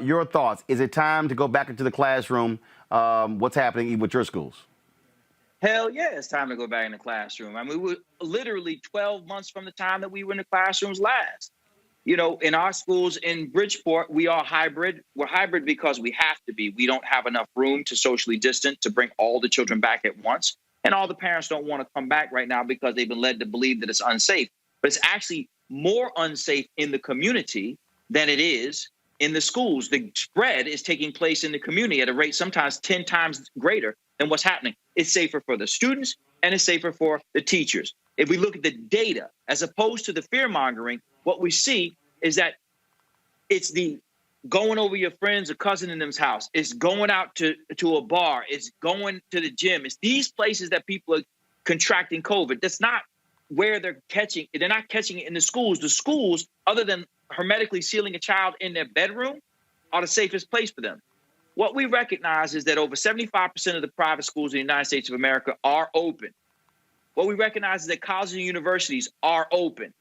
Your thoughts, is it time to go back into the classroom? What's happening with your schools? Hell yeah, it's time to go back in the classroom. I mean, we were literally 12 months from the time that we were in the classrooms last. You know, in our schools in Bridgeport, we are hybrid. We're hybrid because we have to be. We don't have enough room to socially distance to bring all the children back at once. And all the parents don't want to come back right now because they've been led to believe that it's unsafe. But it's actually more unsafe in the community than it is in the schools. The spread is taking place in the community at a rate sometimes 10 times greater than what's happening. It's safer for the students and it's safer for the teachers. If we look at the data, as opposed to the fear mongering, what we see is that it's the going over your friends or cousin in them's house. It's going out to a bar. It's going to the gym. It's these places that people are contracting COVID. That's not where they're catching. They're not catching it in the schools. The schools, other than hermetically sealing a child in their bedroom, are the safest place for them. What we recognize is that over 75% of the private schools in the United States of America are open. What we recognize is that colleges and universities are open.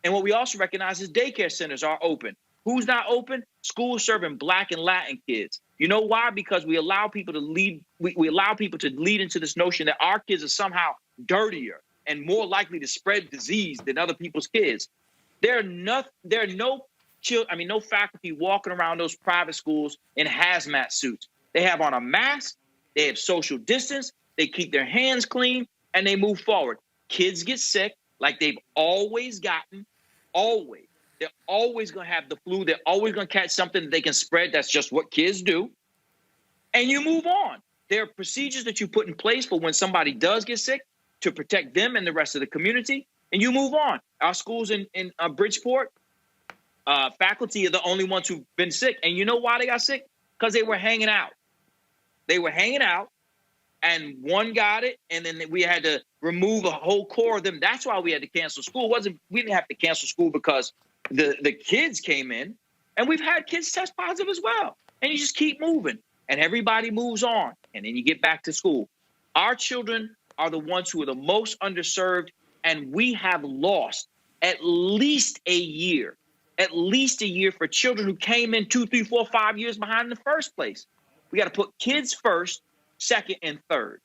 And what we also recognize is daycare centers are open. Who's not open? Schools serving Black and Latin kids. You know why? Because we allow people to lead. We allow people to lead into this notion that our kids are somehow dirtier and more likely to spread disease than other people's kids. There are no faculty walking around those private schools in hazmat suits. They have on a mask. They have social distance. They keep their hands clean and they move forward. Kids get sick like they've always gotten. Always. They're always going to have the flu. They're always going to catch something that they can spread. That's just what kids do. And you move on. There are procedures that you put in place for when somebody does get sick to protect them and the rest of the community. And you move on. Our schools in Bridgeport, faculty are the only ones who've been sick. And you know why they got sick? Because they were hanging out. They were hanging out. And one got it, and then we had to remove a whole core of them. That's why we had to cancel school. We didn't have to cancel school because the kids came in, and we've had kids test positive as well. And you just keep moving, and everybody moves on, and then you get back to school. Our children are the ones who are the most underserved, and we have lost at least a year for children who came in 2, 3, 4, 5 years behind in the first place. We got to put kids first, second, and third.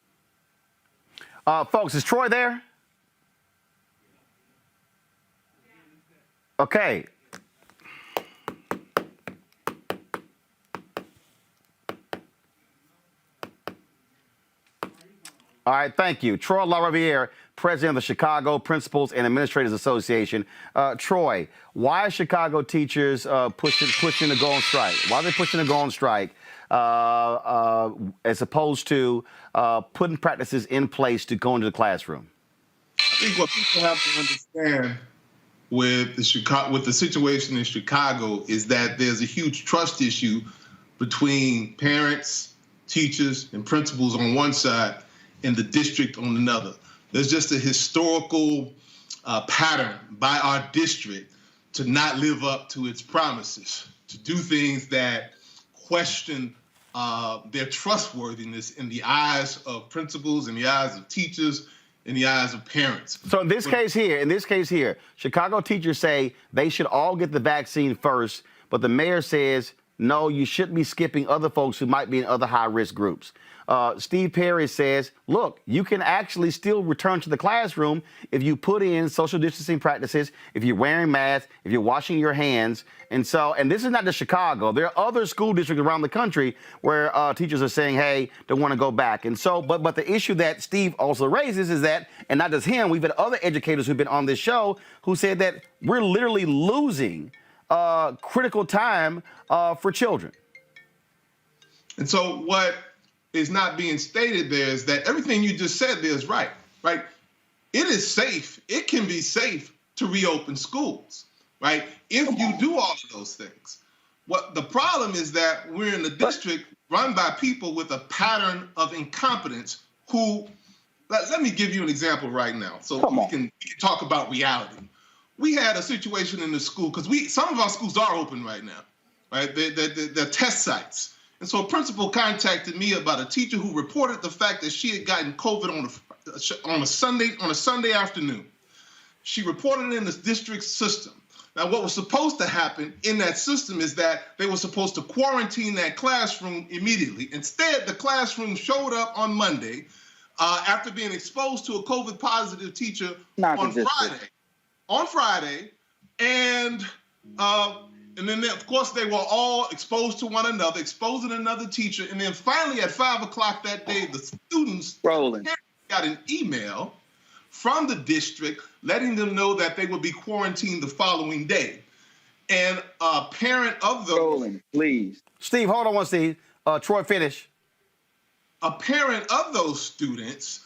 Folks, is Troy there? Okay. All right, thank you. Troy LaRiviere, president of the Chicago Principals and Administrators Association. Troy, why are Chicago teachers pushing to go on strike? Why are they pushing to go on strike as opposed to putting practices in place to go into the classroom? I think what people have to understand with the situation in Chicago is that there's a huge trust issue between parents, teachers, and principals on one side and the district on another. There's just a historical pattern by our district to not live up to its promises, to do things that question their trustworthiness in the eyes of principals, in the eyes of teachers, in the eyes of parents. So in this case here, Chicago teachers say they should all get the vaccine first, but the mayor says, no, you shouldn't be skipping other folks who might be in other high-risk groups. Steve Perry says, look, you can actually still return to the classroom if you put in social distancing practices, if you're wearing masks, if you're washing your hands. And this is not just Chicago. There are other school districts around the country where teachers are saying, hey, they want to go back. And so, but the issue that Steve also raises is that, and not just him, we've had other educators who've been on this show who said that we're literally losing critical time for children. And so what is not being stated there is that everything you just said there is right? It is safe. It can be safe to reopen schools, right? If you do all of those things. What the problem is that we're in a district run by people with a pattern of incompetence who, let me give you an example right now so we can talk about reality. We had a situation in the school, because some of our schools are open right now, right? They're test sites. And so a principal contacted me about a teacher who reported the fact that she had gotten COVID on a Sunday afternoon. She reported it in the district system. Now, what was supposed to happen in that system is that they were supposed to quarantine that classroom immediately. Instead, the classroom showed up on Monday after being exposed to a COVID positive teacher on Friday, and then, of course, they were all exposed to one another, exposing another teacher. And then finally, at 5 o'clock that day, the students Roland got an email from the district letting them know that they would be quarantined the following day. And a parent of those... Roland, please. Steve, hold on one, Steve. Troy, finish. A parent of those students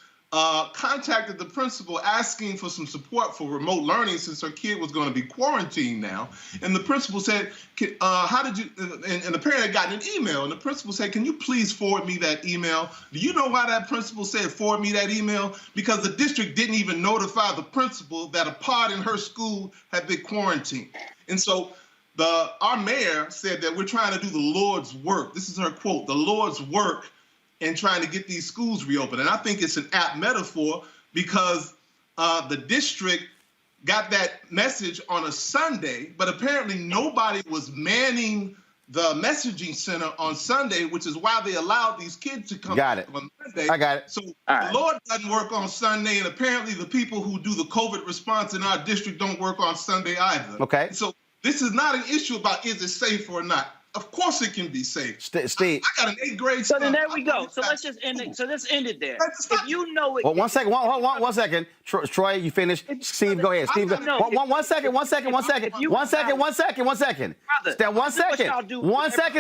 contacted the principal asking for some support for remote learning since her kid was going to be quarantined now. And the principal said, how did you, and the parent had gotten an email, and the principal said, can you please forward me that email? Do you know why that principal said forward me that email? Because the district didn't even notify the principal that a pod in her school had been quarantined. And so our mayor said that we're trying to do the Lord's work. This is her quote, the Lord's work, and trying to get these schools reopened. And I think it's an apt metaphor because the district got that message on a Sunday, but apparently nobody was manning the messaging center on Sunday, which is why they allowed these kids to come on Monday. I got it. So the Lord doesn't work on Sunday, and apparently the people who do the COVID response in our district don't work on Sunday either. Okay. So this is not an issue about is it safe or not. Of course it can be safe. Steve. I got an 8th grade So son. then there we go. So let's just end it. So let's end it there. If you know it. Well, one second. One second. Troy, you finish. Steve, go ahead. Steve, go. One second. One second,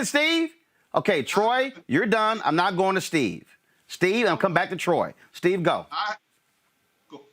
Steve. Okay, Troy, you're done. I'm not going to Steve. Steve, I'll come back to Troy. Steve, go.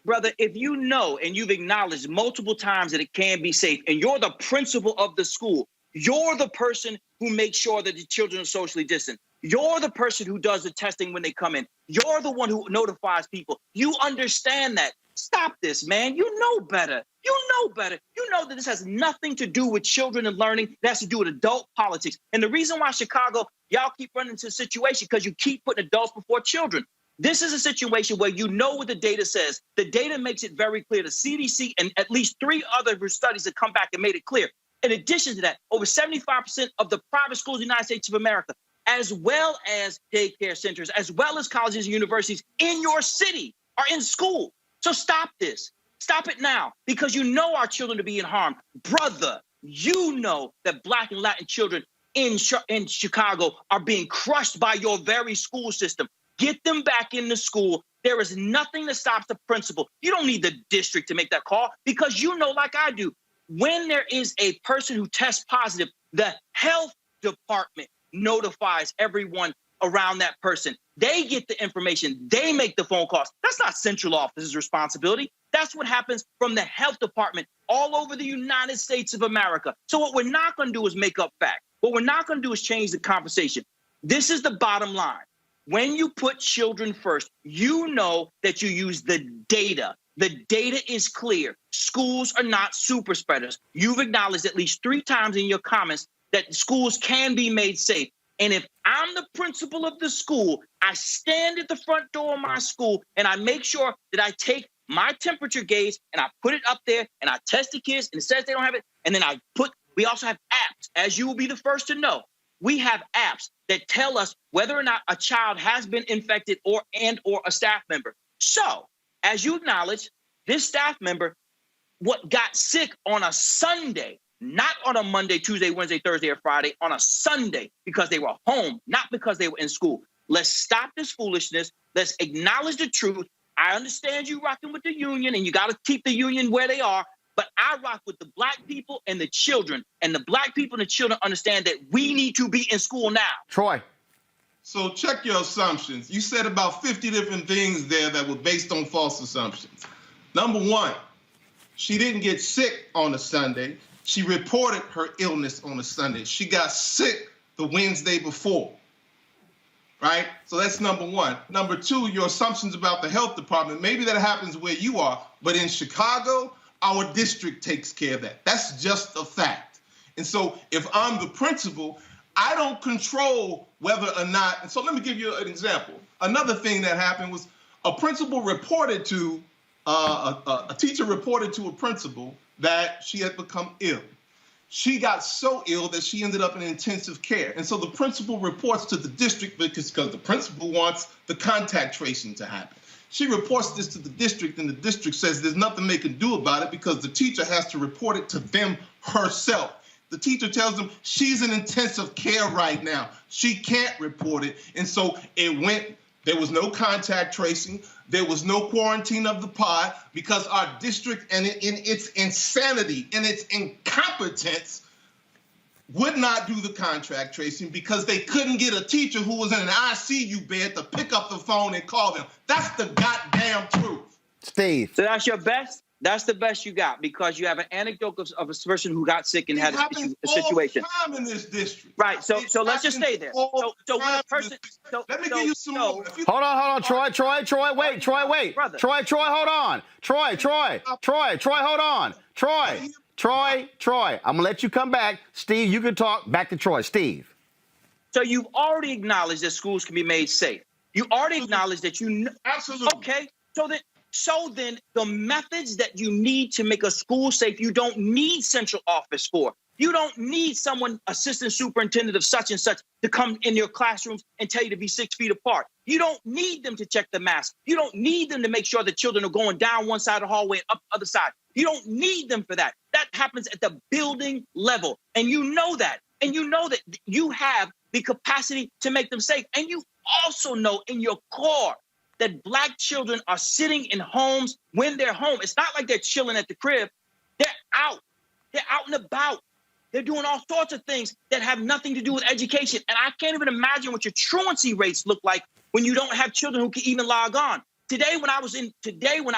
Brother, if you know and you've acknowledged multiple times that it can be safe, and you're the principal of the school, you're the person who makes sure that the children are socially distant. You're the person who does the testing when they come in. You're the one who notifies people. You understand that. Stop this, man. You know better. You know better. You know that this has nothing to do with children and learning. It has to do with adult politics. And the reason why Chicago, y'all keep running into a situation because you keep putting adults before children. This is a situation where you know what the data says. The data makes it very clear. The CDC and at least 3 other studies have come back and made it clear. In addition to that, over 75% of the private schools in the United States of America, as well as daycare centers, as well as colleges and universities in your city are in school. So stop this. Stop it now, because you know our children are being harmed. Brother, you know that Black and Latin children in Chicago are being crushed by your very school system. Get them back into school. There is nothing that stops the principal. You don't need the district to make that call, because you know, like I do, when there is a person who tests positive, the health department notifies everyone around that person. They get the information. They make the phone calls. That's not central office's responsibility. That's what happens from the health department all over the United States of America. So what we're not going to do is make up facts. What we're not going to do is change the conversation. This is the bottom line. When you put children first, you know that you use the data. The data is clear. Schools are not super spreaders. You've acknowledged at least 3 times in your comments that schools can be made safe. And if I'm the principal of the school, I stand at the front door of my school and I make sure that I take my temperature gauge and I put it up there and I test the kids and it says they don't have it. And then we also have apps, as you will be the first to know. We have apps that tell us whether or not a child has been infected or a staff member. So, as you acknowledge, this staff member got sick on a Sunday, not on a Monday, Tuesday, Wednesday, Thursday, or Friday, on a Sunday, because they were home, not because they were in school. Let's stop this foolishness. Let's acknowledge the truth. I understand you rocking with the union, and you got to keep the union where they are, but I rock with the Black people and the children, and the Black people and the children understand that we need to be in school now. Troy. So check your assumptions. You said about 50 different things there that were based on false assumptions. Number one, she didn't get sick on a Sunday. She reported her illness on a Sunday. She got sick the Wednesday before, right? So that's number one. Number two, your assumptions about the health department. Maybe that happens where you are, but in Chicago, our district takes care of that. That's just a fact. And so if I'm the principal, I don't control whether or not, and so let me give you an example. Another thing that happened was a principal reported to, a teacher reported to a principal that she had become ill. She got so ill that she ended up in intensive care. And so the principal reports to the district because the principal wants the contact tracing to happen. She reports this to the district, and the district says there's nothing they can do about it because the teacher has to report it to them herself. The teacher tells them she's in intensive care right now. She can't report it. And so there was no contact tracing. There was no quarantine of the pod because our district, and in its insanity and its incompetence, would not do the contact tracing because they couldn't get a teacher who was in an ICU bed to pick up the phone and call them. That's the goddamn truth. Steve. So that's your best? That's the best you got, because you have an anecdote of a person who got sick and had a situation. All the time in this district. Right. So let's just stay there. So when a person. Let me give you some more. Hold on. Troy, wait. Brother. Troy, hold on. Troy, hold on. Troy, I'm going to let you come back. Steve, you can talk. Back to Troy. Steve. So you've already acknowledged that schools can be made safe. You already acknowledged that Absolutely. Okay. So then the methods that you need to make a school safe, you don't need central office for. You don't need someone, assistant superintendent of such and such, to come in your classrooms and tell you to be 6 feet apart. You don't need them to check the mask. You don't need them to make sure the children are going down one side of the hallway and up the other side. You don't need them for that. That happens at the building level. And you know that. And you know that you have the capacity to make them safe. And you also know in your core that Black children are sitting in homes when they're home. It's not like they're chilling at the crib. They're out. They're out and about. They're doing all sorts of things that have nothing to do with education. And I can't even imagine what your truancy rates look like when you don't have children who can even log on. Today, when I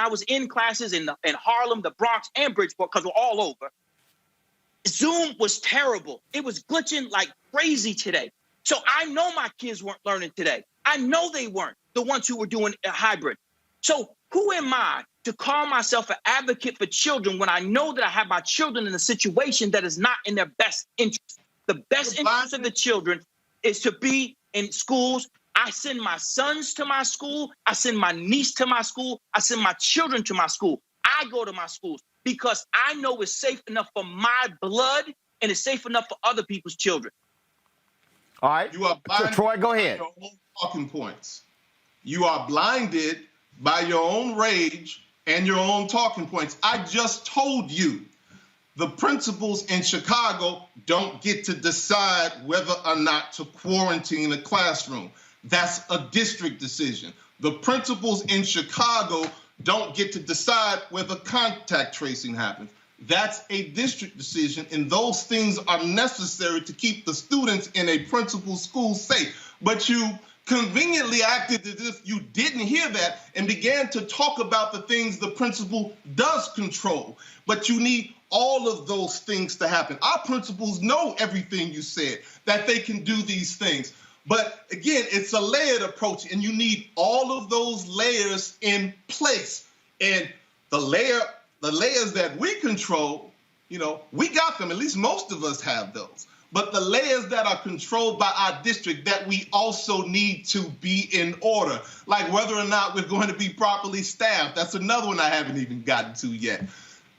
was in classes in Harlem, the Bronx, and Bridgeport, because we're all over, Zoom was terrible. It was glitching like crazy today. So I know my kids weren't learning today. I know they weren't, the ones who were doing a hybrid. So who am I to call myself an advocate for children when I know that I have my children in a situation that is not in their best interest? The best interest of the children is to be in schools. I send my sons to my school. I send my niece to my school. I send my children to my school. I go to my schools because I know it's safe enough for my blood and it's safe enough for other people's children. All right. You are blinded. Troy, go ahead. By your own talking points. You are blinded by your own rage and your own talking points. I just told you the principals in Chicago don't get to decide whether or not to quarantine a classroom. That's a district decision. The principals in Chicago don't get to decide whether contact tracing happens. That's a district decision, and those things are necessary to keep the students in a principal's school safe. But you conveniently acted as if you didn't hear that and began to talk about the things the principal does control. But you need all of those things to happen. Our principals know everything you said, that they can do these things. But again, it's a layered approach, and you need all of those layers in place. And the layers that we control, we got them. At least most of us have those. But the layers that are controlled by our district that we also need to be in order, like whether or not we're going to be properly staffed. That's another one I haven't even gotten to yet.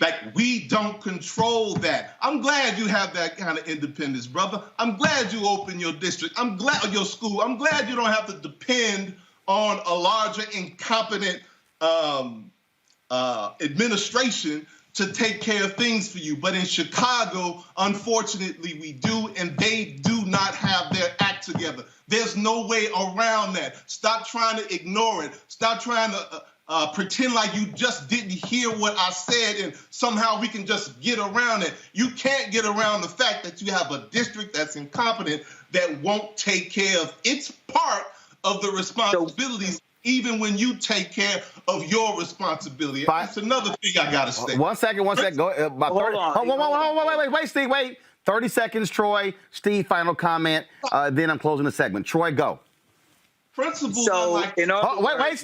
Like, we don't control that. I'm glad you have that kind of independence, brother. I'm glad you open your district. I'm glad your school. I'm glad you don't have to depend on a larger, incompetent administration to take care of things for you. But in Chicago, unfortunately, we do, and they do not have their act together. There's no way around that. Stop trying to ignore it. Stop trying to pretend like you just didn't hear what I said and somehow we can just get around it. You can't get around the fact that you have a district that's incompetent that won't take care of its part of the responsibilities, even when you take care of your responsibility. That's another thing I got to say. One second. Go. About 30. Hold on. Wait, Steve. Wait. 30 seconds, Troy. Steve, final comment. Then I'm closing the segment. Troy, go. Principals. So, wait,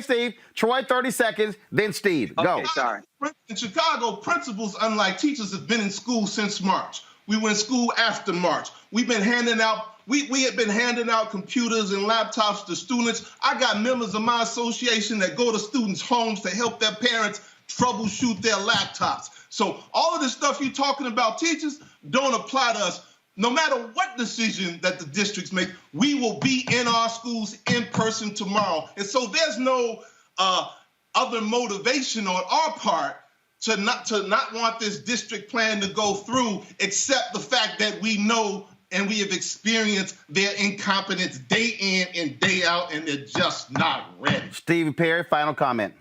Steve. Troy, 30 seconds. Then Steve, go. Okay, sorry. In Chicago, principals, unlike teachers, have been in school since March. We were in school after March. We've been handing out. We have been handing out computers and laptops to students. I got members of my association that go to students' homes to help their parents troubleshoot their laptops. So all of this stuff you're talking about, teachers, don't apply to us. No matter what decision that the districts make, we will be in our schools in person tomorrow. And so there's no other motivation on our part to not want this district plan to go through, except the fact that we know and we have experienced their incompetence day in and day out, and they're just not ready. Steve Perry, final comment.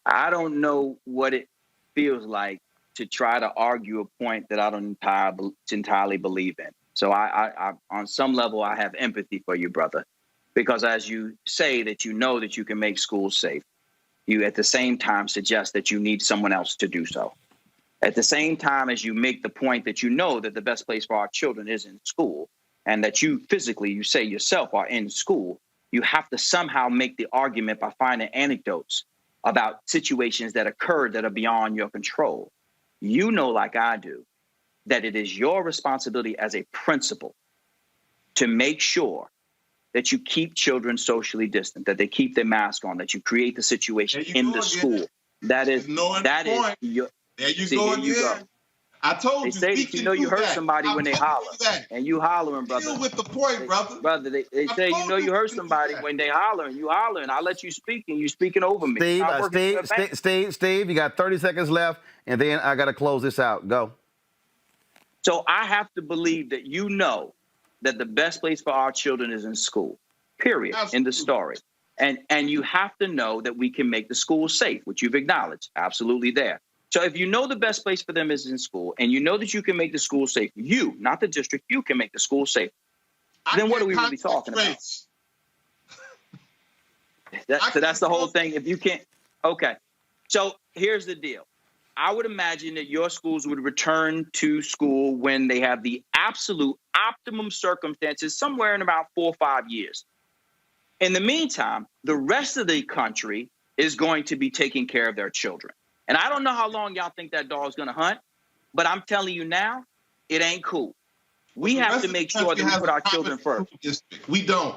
I don't know what it feels like to try to argue a point that I don't entirely believe in. So I on some level, I have empathy for you, brother, because as you say that you know that you can make schools safe, you at the same time suggest that you need someone else to do so. At the same time as you make the point that you know that the best place for our children is in school, and that you physically, you say yourself, are in school, you have to somehow make the argument by finding anecdotes about situations that occurred that are beyond your control. You know, like I do, that it is your responsibility as a principal to make sure that you keep children socially distant, that they keep their mask on, that you create the situation in the school. That is your. There you go again. I told you. They say that you know you hurt somebody when they holler, and you hollering, brother. Deal with the point, brother. Brother, they say you know you hurt somebody when they hollering. You hollering. I let you speak, and you speaking over me. Steve, you got 30 seconds left, and then I got to close this out. Go. So I have to believe that you know that the best place for our children is in school. Period. Absolutely. In the story, and you have to know that we can make the school safe, which you've acknowledged. Absolutely there. So if you know the best place for them is in school, and you know that you can make the school safe, you, not the district, you can make the school safe, then what are we really talking about? So that's the whole thing. If you can't, okay. So here's the deal. I would imagine that your schools would return to school when they have the absolute optimum circumstances somewhere in about 4 or 5 years. In the meantime, the rest of the country is going to be taking care of their children. And I don't know how long y'all think that dog's going to hunt, but I'm telling you now, it ain't cool. We have to make sure that we put our children first. We don't.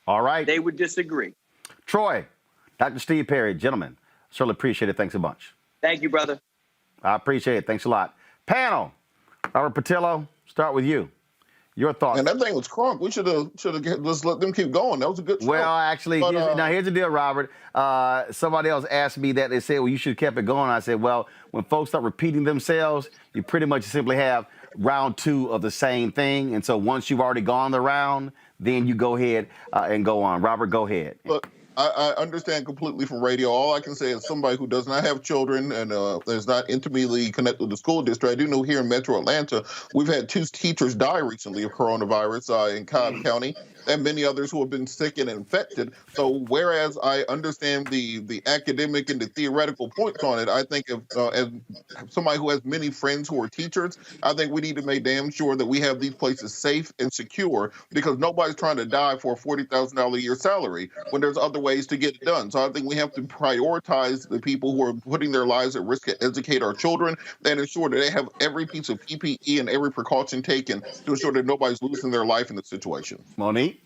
All right. They would disagree. Troy, Dr. Steve Perry, gentlemen, certainly appreciate it. Thanks a bunch. Thank you, brother. I appreciate it. Thanks a lot. Panel, Robert Patillo, start with you. Your thoughts? And that thing was crunk. We should have just let them keep going. That was a good show. Well, actually, But, here's the deal, Robert. Somebody else asked me that. They said, well, you should have kept it going. I said, well, when folks start repeating themselves, you pretty much simply have round two of the same thing. And so once you've already gone the round, then you go ahead and go on. Robert, go ahead. Look, I understand completely from radio. All I can say is somebody who does not have children and is not intimately connected with the school district. I do know here in Metro Atlanta, we've had 2 teachers die recently of coronavirus in Cobb County, and many others who have been sick and infected. So whereas I understand the academic and the theoretical points on it, I think as somebody who has many friends who are teachers, I think we need to make damn sure that we have these places safe and secure, because nobody's trying to die for a $40,000 a year salary when there's other ways to get it done. So I think we have to prioritize the people who are putting their lives at risk to educate our children and ensure that they have every piece of PPE and every precaution taken to ensure that nobody's losing their life in this situation. Monique?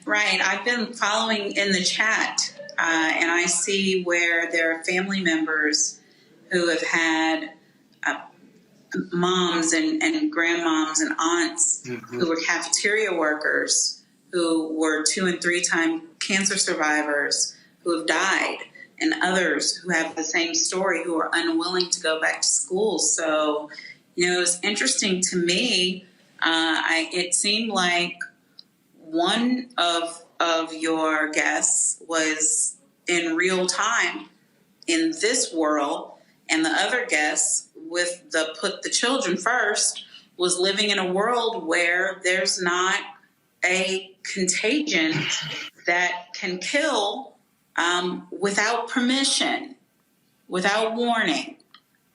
Right. I've been following in the chat, and I see where there are family members who have had moms and grandmoms and aunts who were cafeteria workers, who were 2- and 3-time cancer survivors who have died, and others who have the same story who are unwilling to go back to school. So, it was interesting to me. It seemed like one of your guests was in real time in this world, and the other guest with the put the children first was living in a world where there's not a contagion that can kill without permission, without warning.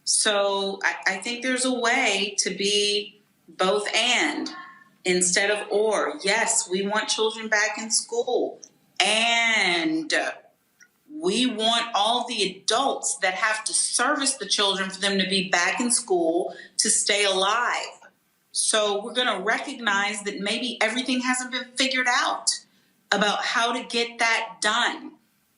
So I think there's a way to be both and instead of or. Yes, we want children back in school, and we want all the adults that have to service the children for them to be back in school to stay alive. So we're going to recognize that maybe everything hasn't been figured out about how to get that done,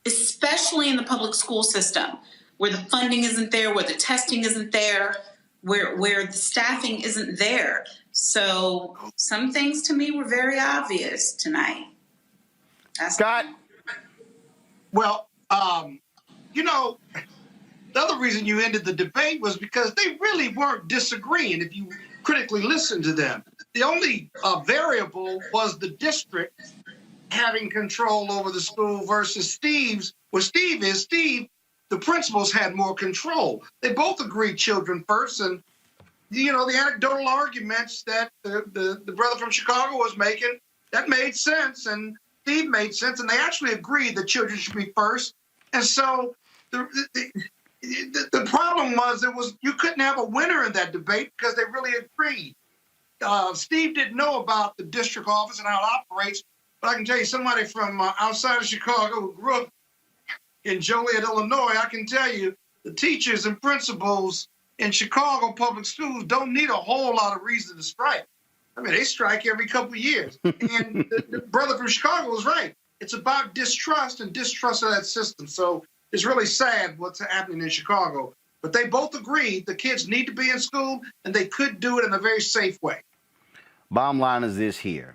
especially in the public school system, where the funding isn't there, where the testing isn't there, where the staffing isn't there. So some things to me were very obvious tonight. Scott? Well, the other reason you ended the debate was because they really weren't disagreeing if you critically listened to them. The only variable was the district having control over the school versus Steve's. Well, Steve, the principals had more control. They both agreed children first, and the anecdotal arguments that the brother from Chicago was making, that made sense, and Steve made sense, and they actually agreed that children should be first. And so the problem was you couldn't have a winner in that debate because they really agreed. Steve didn't know about the district office and how it operates, but I can tell you, somebody from outside of Chicago who grew up in Joliet, Illinois, I can tell you the teachers and principals in Chicago public schools don't need a whole lot of reason to strike. I mean, they strike every couple of years. And the brother from Chicago was right. It's about distrust and distrust of that system. So it's really sad what's happening in Chicago. But they both agreed the kids need to be in school, and they could do it in a very safe way. Bottom line is this here,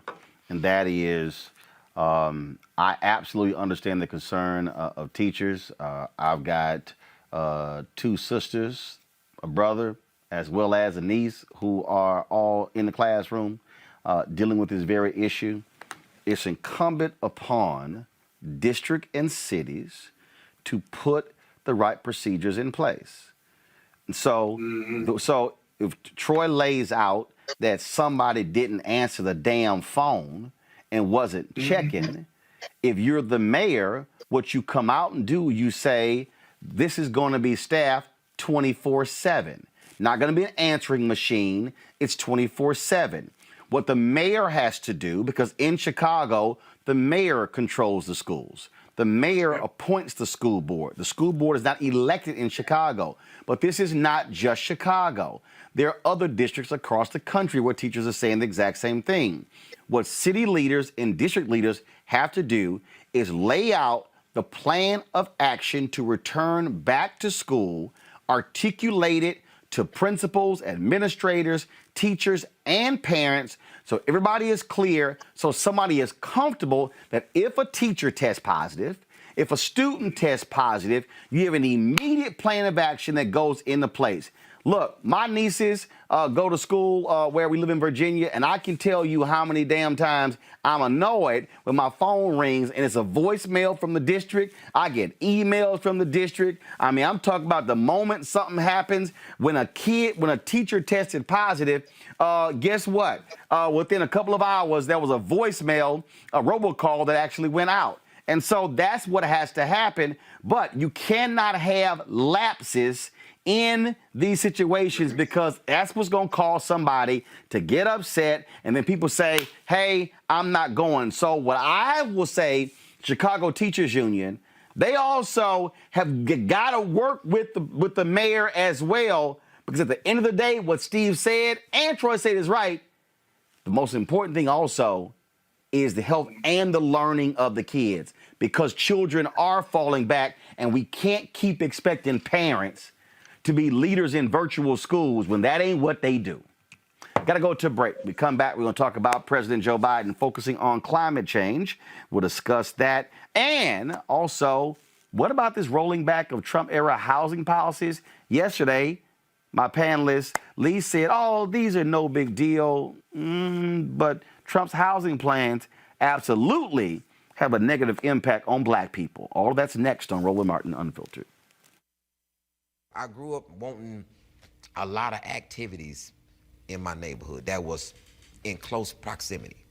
and that is I absolutely understand the concern of teachers. I've got 2 sisters, a brother, as well as a niece who are all in the classroom dealing with this very issue. It's incumbent upon district and cities to put the right procedures in place. And so, so if Troy lays out that somebody didn't answer the damn phone and wasn't checking, if you're the mayor, what you come out and do, you say, this is going to be staffed 24/7. Not going to be an answering machine. It's 24/7. What the mayor has to do, because in Chicago, the mayor controls the schools. The mayor appoints the school board. The school board is not elected in Chicago. But this is not just Chicago. There are other districts across the country where teachers are saying the exact same thing. What city leaders and district leaders have to do is lay out the plan of action to return back to school, articulate it to principals, administrators, teachers, and parents so everybody is clear, so somebody is comfortable that if a teacher tests positive, if a student tests positive, you have an immediate plan of action that goes into place. Look, my nieces go to school where we live in Virginia, and I can tell you how many damn times I'm annoyed when my phone rings and it's a voicemail from the district. I get emails from the district. I mean, I'm talking about the moment something happens when a teacher tested positive. Guess what? Within a couple of hours, there was a voicemail, a robocall that actually went out. And so that's what has to happen. But you cannot have lapses in these situations because that's what's going to cause somebody to get upset. And then people say, hey, I'm not going. So what I will say, Chicago Teachers Union, they also have got to work with the mayor as well. Because at the end of the day, what Steve said and Troy said is right. The most important thing also is the health and the learning of the kids, because children are falling back, and we can't keep expecting parents to be leaders in virtual schools when that ain't what they do. Got to go to a break. We come back, we're going to talk about President Joe Biden focusing on climate change. We'll discuss that. And also, what about this rolling back of Trump-era housing policies? Yesterday, my panelist, Lee, said, oh, these are no big deal. But Trump's housing plans absolutely have a negative impact on black people. All of that's next on Roland Martin Unfiltered. I grew up wanting a lot of activities in my neighborhood that was in close proximity.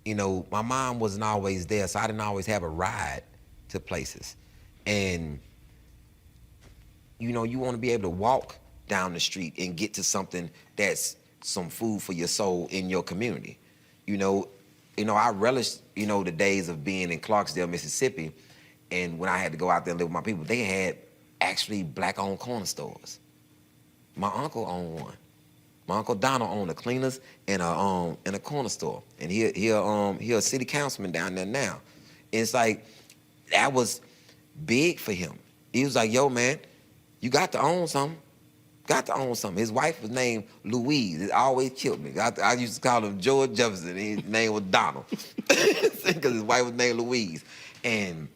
You know, my mom wasn't always there, so I didn't always have a ride to places. And, you know, you want to be able to walk down the street and get to something that's some food for your soul in your community. You know, I relish, the days of being in Clarksdale, Mississippi, and when I had to go out there and live with my people, they had actually black-owned corner stores. My uncle owned one. My Uncle Donald owned a cleaners and a corner store, and he a city councilman down there now. And it's like that was big for him. He was like, "Yo, man, you got to own something. Got to own something." His wife was named Louise. It always killed me. I used to call him George Jefferson. His name was Donald because his wife was named Louise, and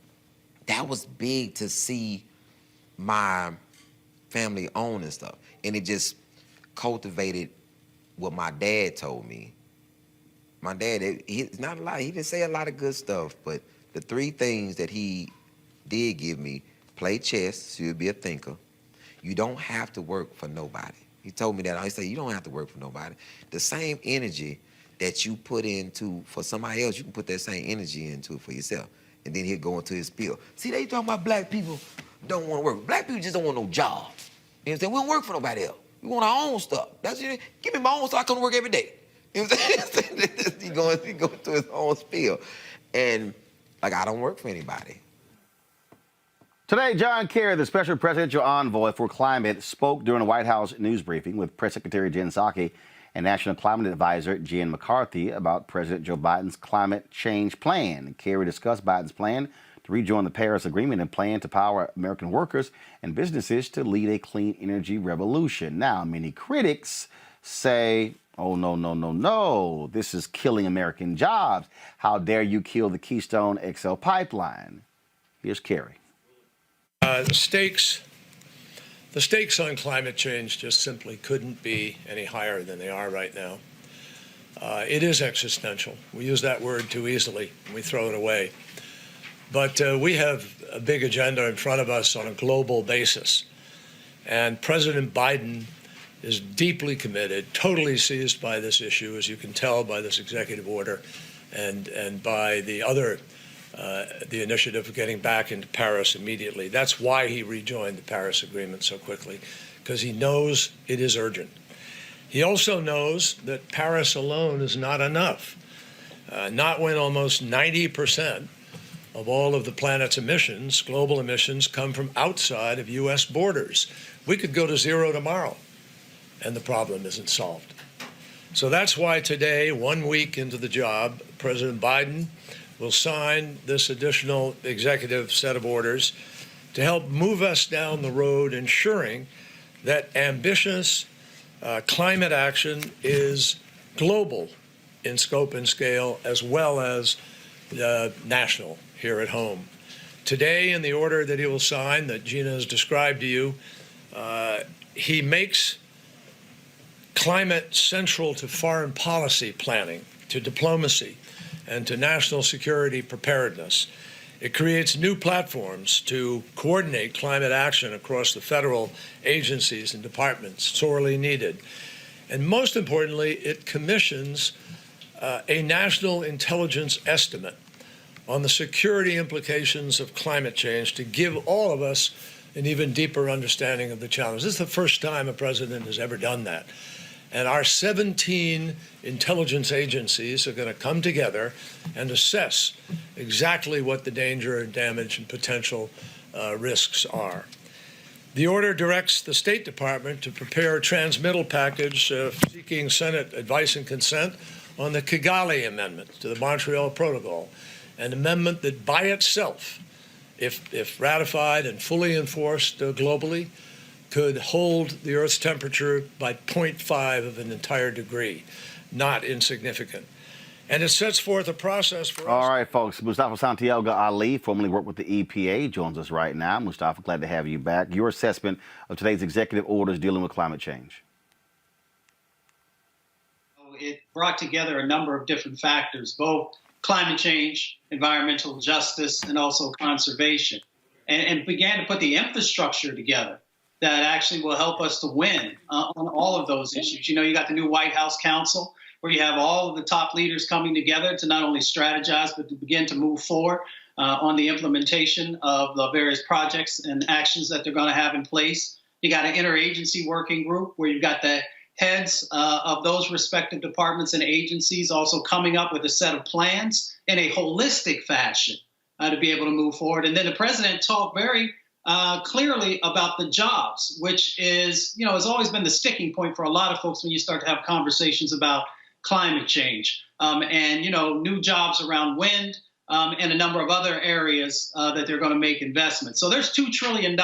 that was big to see my family own and stuff. And it just cultivated what my dad told me. My dad, he's not a lot. He didn't say a lot of good stuff, but the three things that he did give me: play chess, so you'll be a thinker. You don't have to work for nobody. He told me that. I said, you don't have to work for nobody. The same energy that you put into for somebody else, you can put that same energy into for yourself. And then he'll go into his spiel. See, they talking about black people don't want to work. Black people just don't want no job. You know what I'm saying? We don't work for nobody else. We want our own stuff. That's it. Give me my own stuff. I come to work every day. You know what I'm saying? he going to his own spiel. And, like, I don't work for anybody. Today, John Kerry, the special presidential envoy for climate, spoke during a White House news briefing with Press Secretary Jen Psaki and National Climate Advisor Jen McCarthy about President Joe Biden's climate change plan. Kerry discussed Biden's plan to rejoin the Paris Agreement and plan to power American workers and businesses to lead a clean energy revolution. Now, many critics say, oh, no, this is killing American jobs. How dare you kill the Keystone XL pipeline? Here's Kerry. The stakes on climate change just simply couldn't be any higher than they are right now. It is existential. We use that word too easily, and we throw it away. But we have a big agenda in front of us on a global basis. And President Biden is deeply committed, totally seized by this issue, as you can tell by this executive order and by the other the initiative of getting back into Paris immediately. That's why he rejoined the Paris Agreement so quickly, because he knows it is urgent. He also knows that Paris alone is not enough, not when almost 90% of all of the planet's emissions, global emissions, come from outside of U.S. borders. We could go to zero tomorrow, and the problem isn't solved. So that's why today, 1 week into the job, President Biden will sign this additional executive set of orders to help move us down the road, ensuring that ambitious climate action is global in scope and scale as well as national here at home. Today, in the order that he will sign that Gina has described to you, he makes climate central to foreign policy planning, to diplomacy, and to national security preparedness. It creates new platforms to coordinate climate action across the federal agencies and departments, sorely needed. And most importantly, it commissions a national intelligence estimate on the security implications of climate change to give all of us an even deeper understanding of the challenge. This is the first time a president has ever done that. And our 17 intelligence agencies are going to come together and assess exactly what the danger and damage and potential risks are. The order directs the State Department to prepare a transmittal package seeking Senate advice and consent on the Kigali Amendment to the Montreal Protocol, an amendment that by itself, if ratified and fully enforced globally, could hold the Earth's temperature by 0.5 of an entire degree, not insignificant. And it sets forth a process for All right, folks. Mustafa Santiago Ali, formerly worked with the EPA, joins us right now. Mustafa, glad to have you back. Your assessment of today's executive orders dealing with climate change. It brought together a number of different factors, both climate change, environmental justice, and also conservation, and began to put the infrastructure together that actually will help us to win on all of those issues. You know, you got the new White House Council, where you have all of the top leaders coming together to not only strategize, but to begin to move forward on the implementation of the various projects and actions that they're going to have in place. You got an interagency working group where you've got the heads of those respective departments and agencies also coming up with a set of plans in a holistic fashion to be able to move forward. And then the president talked very clearly about the jobs, which is, you know, has always been the sticking point for a lot of folks when you start to have conversations about climate change and, you know, new jobs around wind and a number of other areas that they're going to make investments. So there's $2 trillion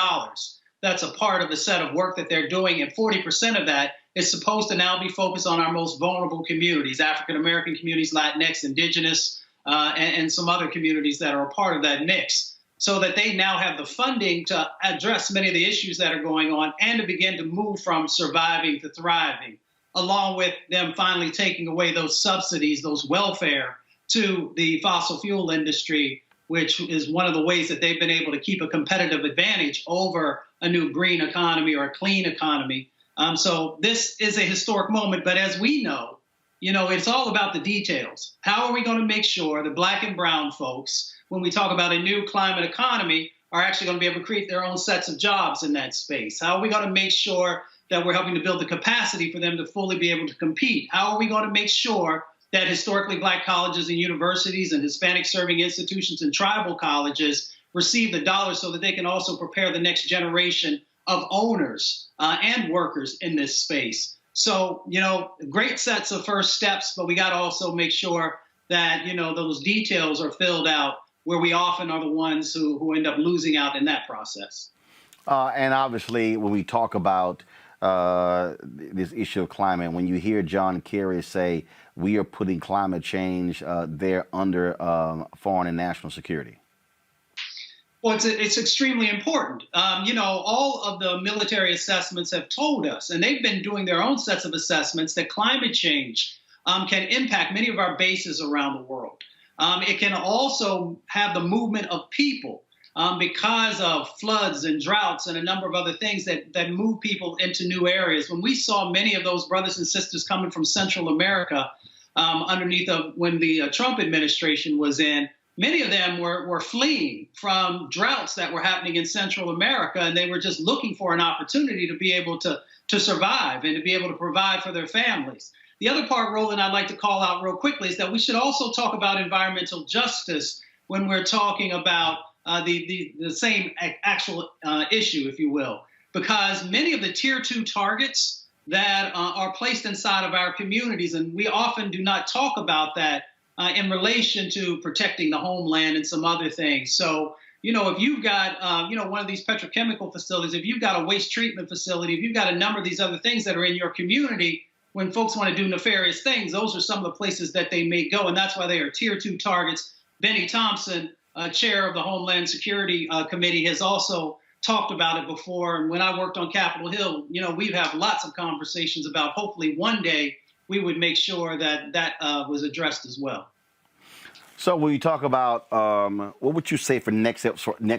that's a part of the set of work that they're doing, and 40% of that is supposed to now be focused on our most vulnerable communities, African-American communities, Latinx, Indigenous, and some other communities that are a part of that mix, so that they now have the funding to address many of the issues that are going on and to begin to move from surviving to thriving, along with them finally taking away those subsidies, those welfare to the fossil fuel industry, which is one of the ways that they've been able to keep a competitive advantage over a new green economy or a clean economy. So this is a historic moment, but as we know, you know, it's all about the details. How are we going to make sure that Black and brown folks, when we talk about a new climate economy, are actually going to be able to create their own sets of jobs in that space? How are we going to make sure that we're helping to build the capacity for them to fully be able to compete? How are we going to make sure that historically Black colleges and universities and Hispanic serving institutions and tribal colleges receive the dollars so that they can also prepare the next generation of owners and workers in this space? So, you know, great sets of first steps, but we got to also make sure that, you know, those details are filled out, where we often are the ones who end up losing out in that process. And obviously, when we talk about this issue of climate, when you hear John Kerry say we are putting climate change there under foreign and national security. Well, it's extremely important. You know, all of the military assessments have told us, and they've been doing their own sets of assessments, that climate change can impact many of our bases around the world. It can also have the movement of people because of floods and droughts and a number of other things that move people into new areas. When we saw many of those brothers and sisters coming from Central America underneath when the Trump administration was in, many of them were fleeing from droughts that were happening in Central America, and they were just looking for an opportunity to be able to survive and to be able to provide for their families. The other part, Roland, I'd like to call out real quickly is that we should also talk about environmental justice when we're talking about the same actual issue, if you will, because many of the tier 2 targets that are placed inside of our communities, and we often do not talk about that in relation to protecting the homeland and some other things. So, If you've got, one of these petrochemical facilities, if you've got a waste treatment facility, if you've got a number of these other things that are in your community, when folks want to do nefarious things, those are some of the places that they may go. And that's why they are tier 2 targets. Benny Thompson, chair of the Homeland Security Committee, has also talked about it before. And when I worked on Capitol Hill, we've had lots of conversations about hopefully one day we would make sure that was addressed as well. So when you talk about what would you say for next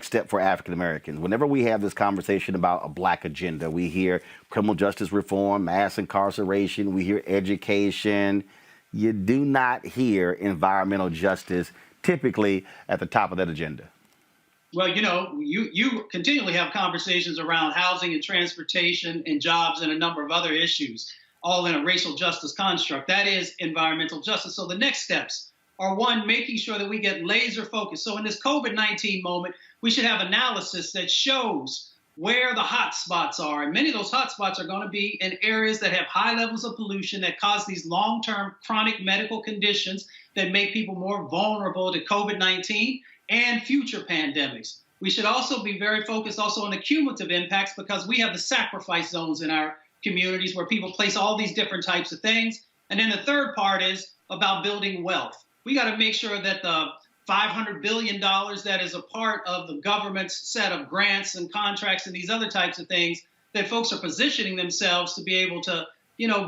step for African Americans? Whenever we have this conversation about a black agenda, we hear criminal justice reform, mass incarceration, we hear education. You do not hear environmental justice typically at the top of that agenda. Well, you continually have conversations around housing and transportation and jobs and a number of other issues, all in a racial justice construct. That is environmental justice. So the next steps are, one, making sure that we get laser focused. So in this COVID-19 moment, we should have analysis that shows where the hot spots are. And many of those hot spots are going to be in areas that have high levels of pollution that cause these long-term chronic medical conditions that make people more vulnerable to COVID-19 and future pandemics. We should also be very focused also on the cumulative impacts, because we have the sacrifice zones in our communities where people place all these different types of things. And then the third part is about building wealth. We got to make sure that the $500 billion that is a part of the government's set of grants and contracts and these other types of things, that folks are positioning themselves to be able to,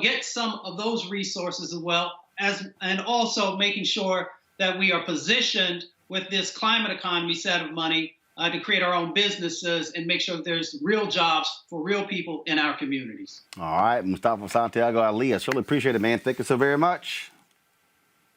get some of those resources as well, and also making sure that we are positioned with this climate economy set of money to create our own businesses and make sure that there's real jobs for real people in our communities. All right, Mustafa Santiago Ali, I certainly appreciate it, man. Thank you so very much.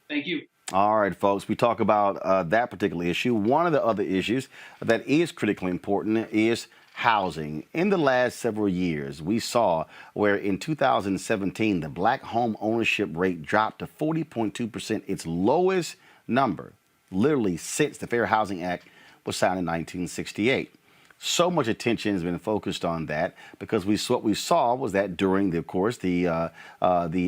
Thank you. All right, folks, we talk about that particular issue. One of the other issues that is critically important is housing. In the last several years, we saw where in 2017, the black home ownership rate dropped to 40.2%, its lowest number, literally since the Fair Housing Act was signed in 1968. So much attention has been focused on that because what we saw was that during the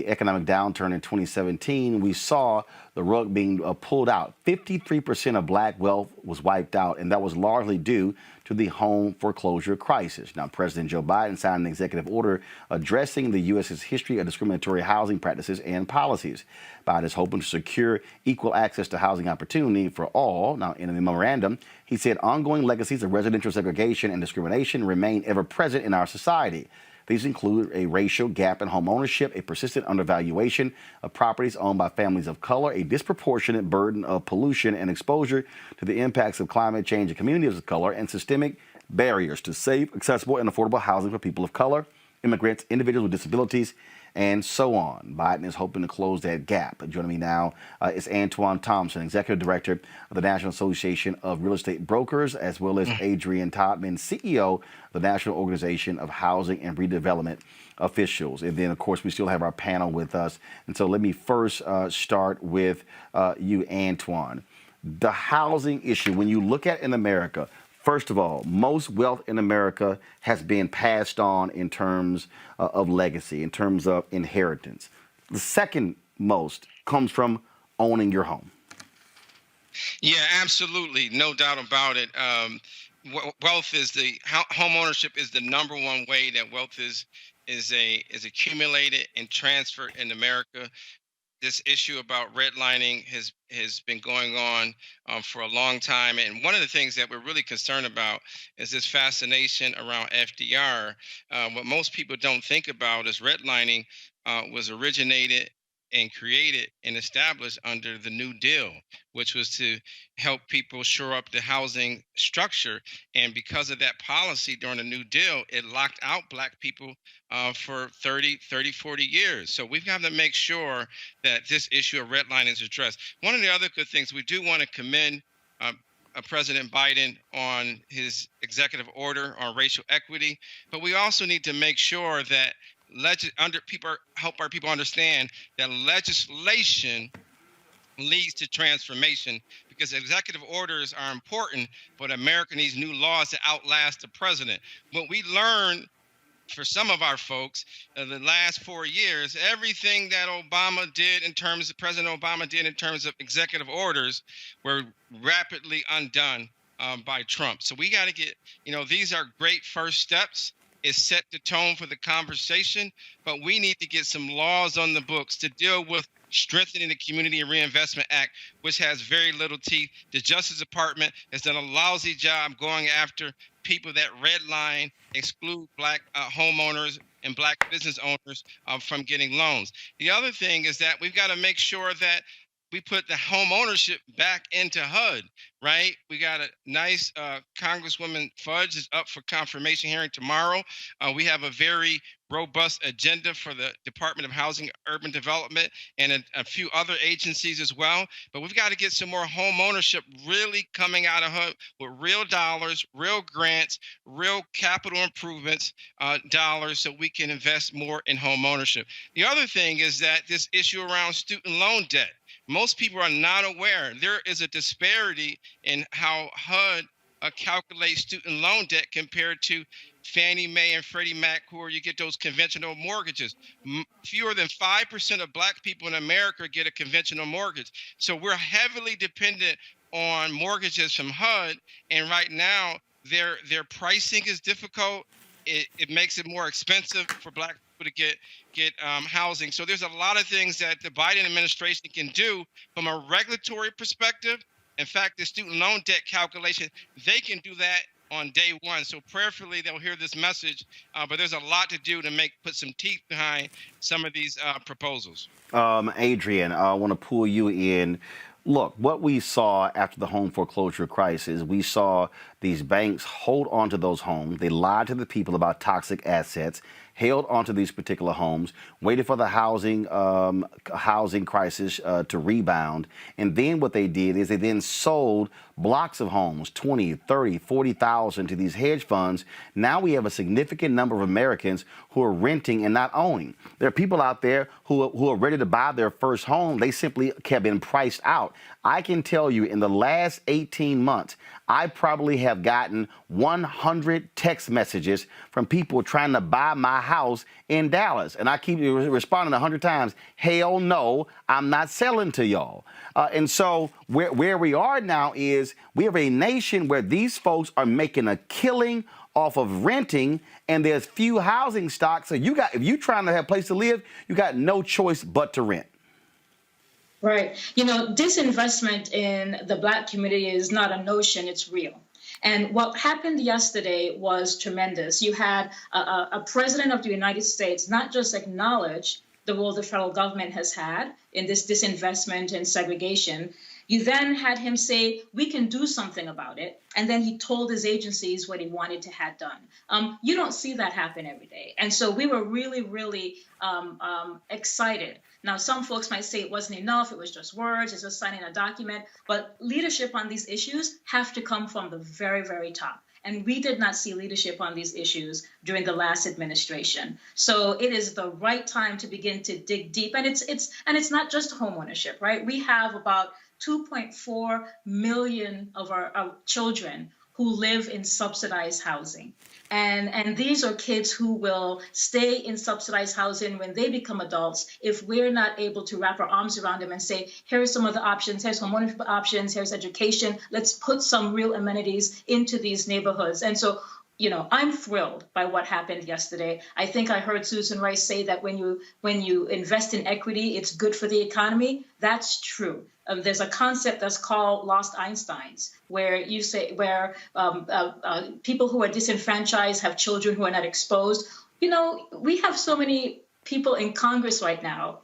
economic downturn in 2017, we saw the rug being pulled out. 53% of black wealth was wiped out, and that was largely due to the home foreclosure crisis. Now, President Joe Biden signed an executive order addressing the U.S.'s history of discriminatory housing practices and policies. Biden is hoping to secure equal access to housing opportunity for all. Now, in a memorandum, he said ongoing legacies of residential segregation and discrimination remain ever present in our society. These include a racial gap in home ownership, a persistent undervaluation of properties owned by families of color, a disproportionate burden of pollution and exposure to the impacts of climate change in communities of color, and systemic barriers to safe, accessible, and affordable housing for people of color, immigrants, individuals with disabilities, and so on. Biden is hoping to close that gap. Joining me now is Antoine Thompson, Executive Director of the National Association of Real Estate Brokers, as well as Adrian Todman, CEO of the National Organization of Housing and Redevelopment Officials. And then, of course, we still have our panel with us. And so let me first start with you, Antoine. The housing issue, when you look at in America, first of all, most wealth in America has been passed on in terms of legacy, in terms of inheritance. The second most comes from owning your home. Yeah, absolutely. No doubt about it. Wealth is home ownership is the number one way that wealth is accumulated and transferred in America. This issue about redlining has been going on for a long time. And one of the things that we're really concerned about is this fascination around FDR. What most people don't think about is redlining was originated and created and established under the New Deal, which was to help people shore up the housing structure. And because of that policy during the New Deal, it locked out Black people for 30, 40 years. So we've got to make sure that this issue of redlining is addressed. One of the other good things, we do want to commend President Biden on his executive order on racial equity, but we also need to make sure that help our people understand that legislation leads to transformation, because executive orders are important, but America needs new laws to outlast the president. What we learned for some of our folks the last 4 years, everything that President Obama did in terms of executive orders were rapidly undone by Trump. So we got to get, these are great first steps. It set the tone for the conversation, but we need to get some laws on the books to deal with strengthening the Community Reinvestment Act, which has very little teeth. The Justice Department has done a lousy job going after people that redline, exclude Black homeowners and Black business owners from getting loans. The other thing is that we've got to make sure that we put the home ownership back into HUD, right? We got a nice Congresswoman Fudge is up for confirmation hearing tomorrow. We have a very robust agenda for the Department of Housing and Urban Development and a few other agencies as well. But we've got to get some more home ownership really coming out of HUD with real dollars, real grants, real capital improvements dollars so we can invest more in home ownership. The other thing is that this issue around student loan debt. Most people are not aware there is a disparity in how HUD calculates student loan debt compared to Fannie Mae and Freddie Mac, where you get those conventional mortgages. Fewer than 5% of Black people in America get a conventional mortgage. So we're heavily dependent on mortgages from HUD. And right now, their pricing is difficult. It makes it more expensive for Black people to get housing. So there's a lot of things that the Biden administration can do from a regulatory perspective. In fact, the student loan debt calculation, they can do that on day one. So prayerfully, they'll hear this message. But there's a lot to do to put some teeth behind some of these proposals. Adrian, I want to pull you in. Look, what we saw after the home foreclosure crisis, we saw these banks hold on to those homes. They lied to the people about toxic assets, held onto these particular homes, waited for the housing crisis to rebound. And then what they did is they then sold blocks of homes, 20, 30, 40,000 to these hedge funds. Now we have a significant number of Americans who are renting and not owning. There are people out there who are ready to buy their first home. They simply have been priced out. I can tell you in the last 18 months, I probably have gotten 100 text messages from people trying to buy my house in Dallas. And I keep responding 100 times, hell no, I'm not selling to y'all. And so where we are now is we have a nation where these folks are making a killing off of renting, and there's few housing stocks. So if you're trying to have a place to live, you got no choice but to rent. Right. Disinvestment in the Black community is not a notion, it's real. And what happened yesterday was tremendous. You had a president of the United States not just acknowledge the role the federal government has had in this disinvestment and segregation. You then had him say, we can do something about it. And then he told his agencies what he wanted to have done. You don't see that happen every day. And so we were really, really excited. Now, some folks might say it wasn't enough. It was just words. It's just signing a document. But leadership on these issues have to come from the very, very top. And we did not see leadership on these issues during the last administration. So it is the right time to begin to dig deep. And it's not just homeownership, right? We have about 2.4 million of our children who live in subsidized housing. And these are kids who will stay in subsidized housing when they become adults if we're not able to wrap our arms around them and say, here are some of the options, here's homeownership options, here's education, let's put some real amenities into these neighborhoods. And so, I'm thrilled by what happened yesterday. I think I heard Susan Rice say that when you invest in equity, it's good for the economy. That's true. There's a concept that's called lost Einsteins, where people who are disenfranchised have children who are not exposed. We have so many people in Congress right now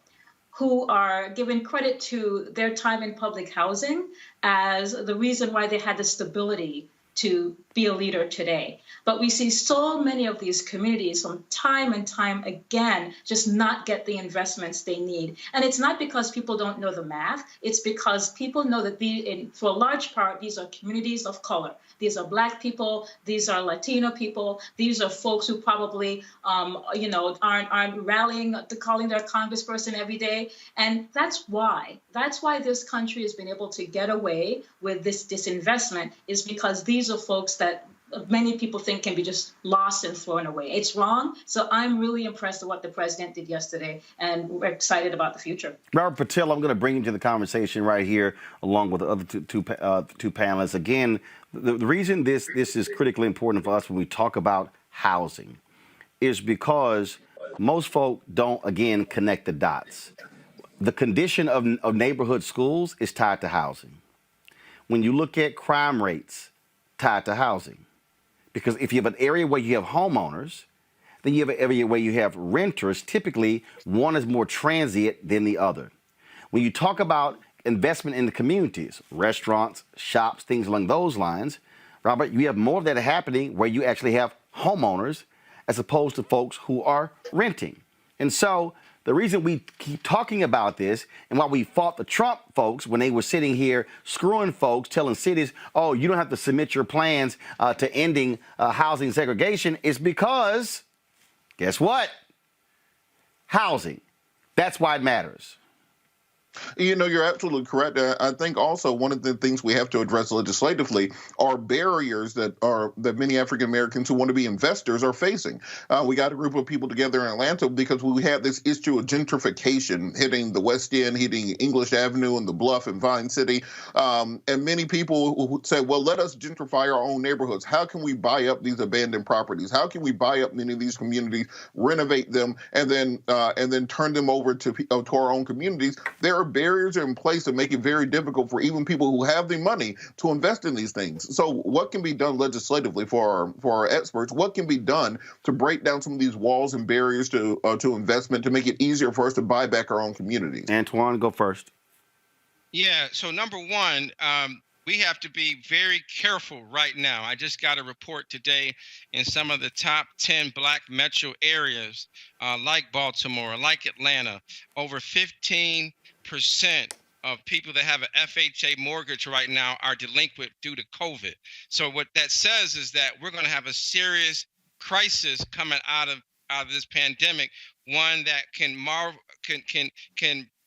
who are giving credit to their time in public housing as the reason why they had the stability to be a leader today. But we see so many of these communities from time and time again just not get the investments they need. And it's not because people don't know the math. It's because people know that for a large part, these are communities of color. These are Black people. These are Latino people. These are folks who probably, aren't rallying to calling their congressperson every day. And that's why this country has been able to get away with this disinvestment, is because these are folks that many people think can be just lost and thrown away. It's wrong. So I'm really impressed with what the president did yesterday, and we're excited about the future. Robert Patel, I'm going to bring you to the conversation right here, along with the other two panelists. Again, the reason this is critically important for us when we talk about housing is because most folk don't, again, connect the dots. The condition of neighborhood schools is tied to housing. When you look at crime rates, tied to housing. Because if you have an area where you have homeowners, then you have an area where you have renters. Typically, one is more transient than the other. When you talk about investment in the communities, restaurants, shops, things along those lines, Robert, you have more of that happening where you actually have homeowners as opposed to folks who are renting. And so the reason we keep talking about this and why we fought the Trump folks when they were sitting here screwing folks, telling cities, oh, you don't have to submit your plans to ending housing segregation is because, guess what? Housing. That's why it matters. You know, you're absolutely correct. I think also one of the things we have to address legislatively are barriers that many African Americans who want to be investors are facing. We got a group of people together in Atlanta because we had this issue of gentrification hitting the West End, hitting English Avenue and the Bluff and Vine City. And many people who say, well, let us gentrify our own neighborhoods. How can we buy up these abandoned properties? How can we buy up many of these communities, renovate them, and then turn them over to our own communities? There are barriers in place that make it very difficult for even people who have the money to invest in these things. So what can be done legislatively for our experts? What can be done to break down some of these walls and barriers to investment to make it easier for us to buy back our own communities? Antoine, go first. Yeah, so number one, we have to be very careful right now. I just got a report today in some of the top 10 Black metro areas, like Baltimore, like Atlanta, over 15% of people that have an FHA mortgage right now are delinquent due to COVID. So what that says is that we're going to have a serious crisis coming out of this pandemic, one that can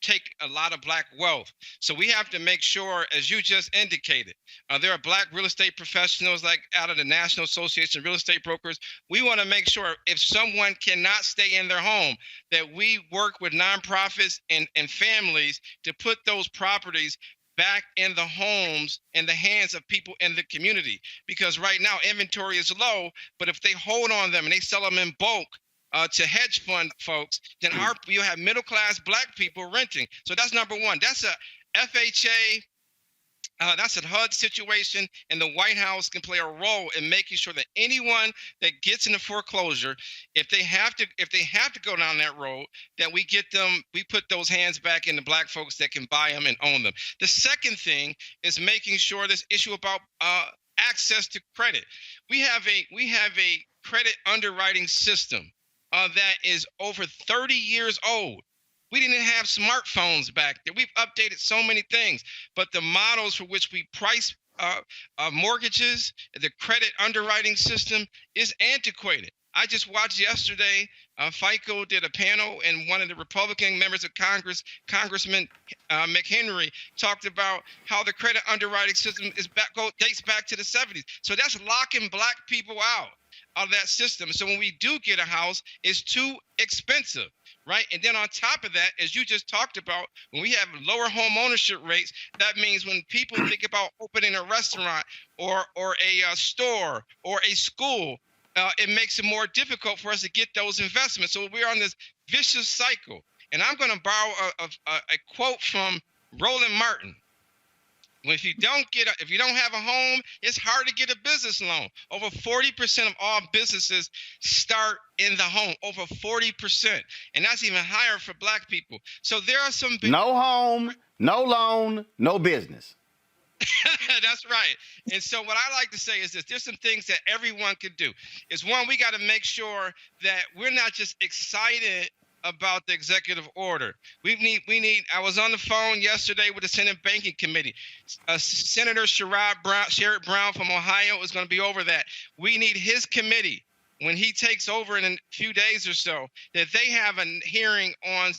take a lot of Black wealth. So we have to make sure, as you just indicated, there are Black real estate professionals like out of the National Association of Real Estate Brokers. We want to make sure if someone cannot stay in their home, that we work with nonprofits and families to put those properties back in the homes, in the hands of people in the community. Because right now inventory is low, but if they hold on them and they sell them in bulk, to hedge fund folks, then you'll have middle-class Black people renting. So that's number one. That's a FHA, that's a HUD situation, and the White House can play a role in making sure that anyone that gets into foreclosure, if they have to go down that road, that we put those hands back in the Black folks that can buy them and own them. The second thing is making sure this issue about access to credit. We have a credit underwriting system that is over 30 years old. We didn't have smartphones back there. We've updated so many things, but the models for which we price mortgages, the credit underwriting system is antiquated. I just watched yesterday, FICO did a panel, and one of the Republican members of Congress, Congressman McHenry, talked about how the credit underwriting system dates back to the 70s. So that's locking Black people out of that system. So when we do get a house, it's too expensive, right? And then on top of that, as you just talked about, when we have lower home ownership rates, that means when people think about opening a restaurant or a store or a school, it makes it more difficult for us to get those investments. So we're on this vicious cycle. And I'm going to borrow a quote from Roland Martin. If you don't have a home, it's hard to get a business loan. Over 40% of all businesses start in the home, over 40%. And that's even higher for Black people. So there are some big... No home, no loan, no business. That's right. And so what I like to say is this: there's some things that everyone could do. Is one, we got to make sure that we're not just excited about the executive order. We need. I was on the phone yesterday with the Senate Banking Committee. Senator Sherrod Brown from Ohio is going to be over that. We need his committee, when he takes over in a few days or so, that they have a hearing on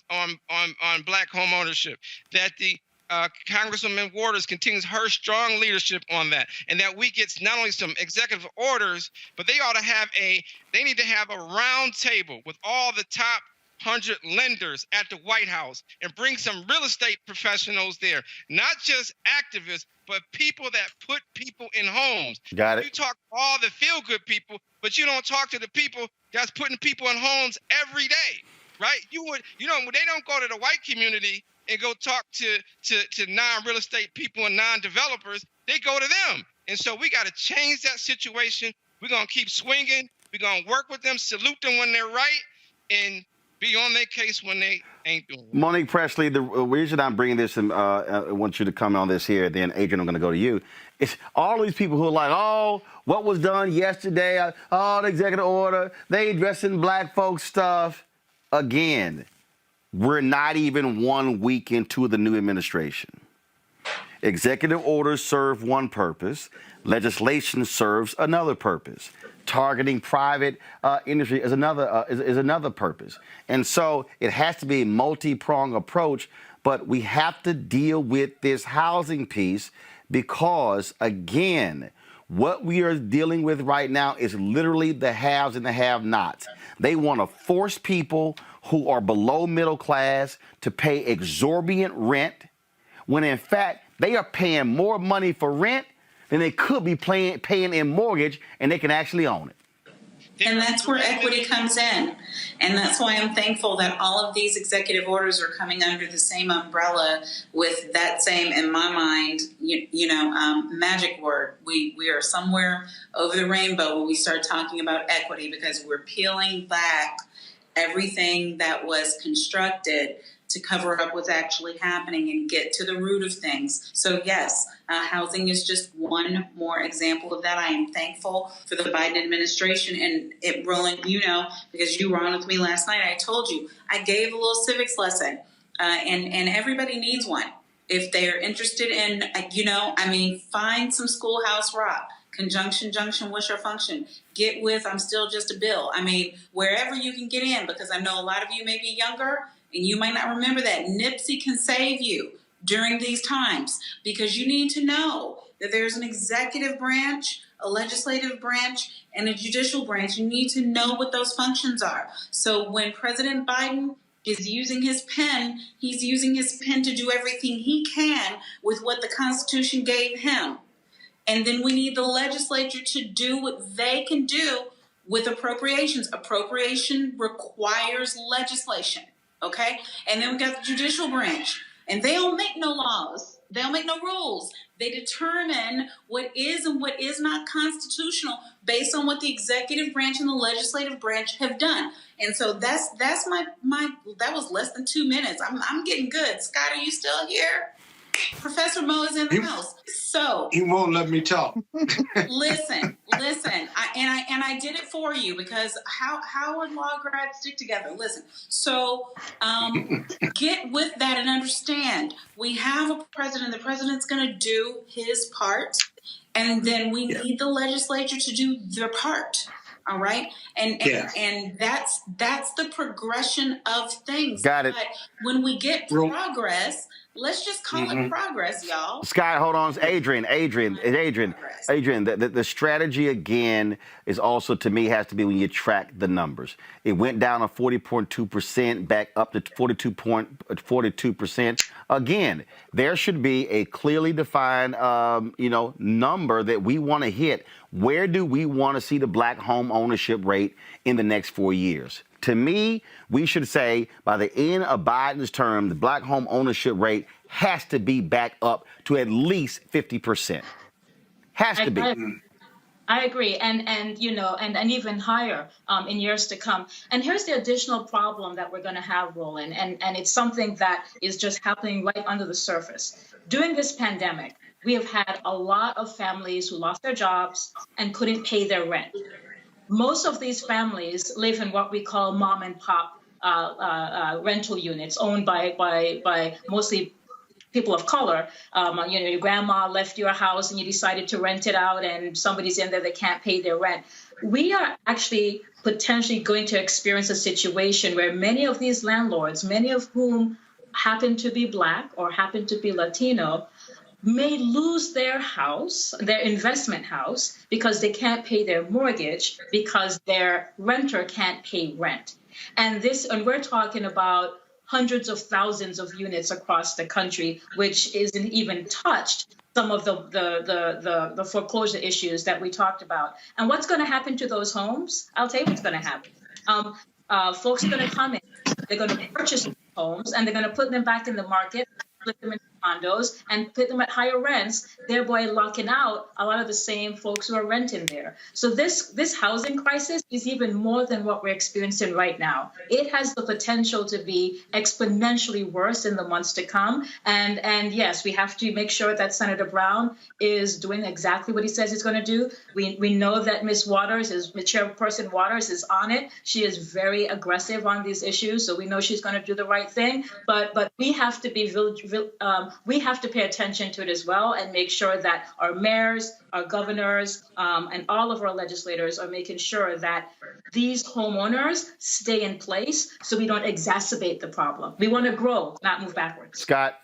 Black home ownership, that the Congresswoman Waters continues her strong leadership on that, and that we get not only some executive orders, but they need to have a round table with all the top 100 lenders at the White House and bring some real estate professionals there, not just activists, but people that put people in homes. Got it. You talk to all the feel-good people, but you don't talk to the people that's putting people in homes every day, right? When they don't go to the white community and go talk to non-real estate people and non-developers, they go to them. And so we got to change that situation. We're going to keep swinging. We're going to work with them, salute them when they're right, and be on their case when they ain't doing it. Monique Presley, the reason I'm bringing this, and I want you to comment on this here, then Adrian, I'm going to go to you. It's all these people who are like, oh, what was done yesterday, the executive order, they addressing black folks stuff. Again, we're not even 1 week into the new administration. Executive orders serve one purpose. Legislation serves another purpose. Targeting private industry is another purpose. And so it has to be a multi-pronged approach, but we have to deal with this housing piece because, again, what we are dealing with right now is literally the haves and the have-nots. They want to force people who are below middle class to pay exorbitant rent when, in fact, they are paying more money for rent than they could be paying in mortgage, and they can actually own it. And that's where equity comes in. And that's why I'm thankful that all of these executive orders are coming under the same umbrella with that same, in my mind, magic word. We are somewhere over the rainbow when we start talking about equity, because we're peeling back everything that was constructed to cover up what's actually happening and get to the root of things. So yes, housing is just one more example of that. I am thankful for the Biden administration. And Roland, because you were on with me last night, I told you, I gave a little civics lesson, and everybody needs one. If they're interested in, find some schoolhouse rock. Conjunction, junction, what's your function? Get with, I'm still just a bill. Wherever you can get in, because I know a lot of you may be younger, and you might not remember that. Nipsey can save you during these times, because you need to know that there's an executive branch, a legislative branch, and a judicial branch. You need to know what those functions are. So when President Biden is using his pen, he's using his pen to do everything he can with what the Constitution gave him. And then we need the legislature to do what they can do with appropriations. Appropriation requires legislation. Okay? And then we got the judicial branch. And they don't make no laws. They don't make no rules. They determine what is and what is not constitutional based on what the executive branch and the legislative branch have done. And so that's my that was less than 2 minutes. I'm getting good. Scott, are you still here? Professor Mo is in the house. So he won't let me talk. Listen. I did it for you, because how would law grads stick together? Listen. So get with that and understand. We have a president. The president's going to do his part, and then we need the legislature to do their part. All right, and that's the progression of things. Got it. But when we get progress, let's just call it progress, y'all. Scott, hold on. Adrian. The strategy, again, is also, to me, has to be when you track the numbers. It went down to 40.2%, back up to 42%. Again, there should be a clearly defined, number that we want to hit. Where do we want to see the black home ownership rate in the next 4 years? To me, we should say by the end of Biden's term, the black home ownership rate has to be back up to at least 50%. Has to be. I agree, and even higher in years to come. And here's the additional problem that we're going to have, Roland, and it's something that is just happening right under the surface. During this pandemic, we have had a lot of families who lost their jobs and couldn't pay their rent. Most of these families live in what we call mom and pop rental units owned by mostly people of color. Your grandma left your house and you decided to rent it out, and somebody's in there that can't pay their rent. We are actually potentially going to experience a situation where many of these landlords, many of whom happen to be Black or happen to be Latino may lose their house, their investment house, because they can't pay their mortgage because their renter can't pay rent. And we're talking about hundreds of thousands of units across the country, which isn't even touched some of the foreclosure issues that we talked about. And what's going to happen to those homes? I'll tell you what's going to happen. Folks are going to come in, they're going to purchase homes, and they're going to put them back in the market, split them into condos, and put them at higher rents, thereby locking out a lot of the same folks who are renting there. So this housing crisis is even more than what we're experiencing right now. It has the potential to be exponentially worse in the months to come. And yes, we have to make sure that Senator Brown is doing exactly what he says he's going to do. We know that Ms. Chairperson Waters is on it. She is very aggressive on these issues, so we know she's going to do the right thing. But we have to be we have to pay attention to it as well and make sure that our mayors, our governors, and all of our legislators are making sure that these homeowners stay in place so we don't exacerbate the problem. We want to grow, not move backwards. Scott?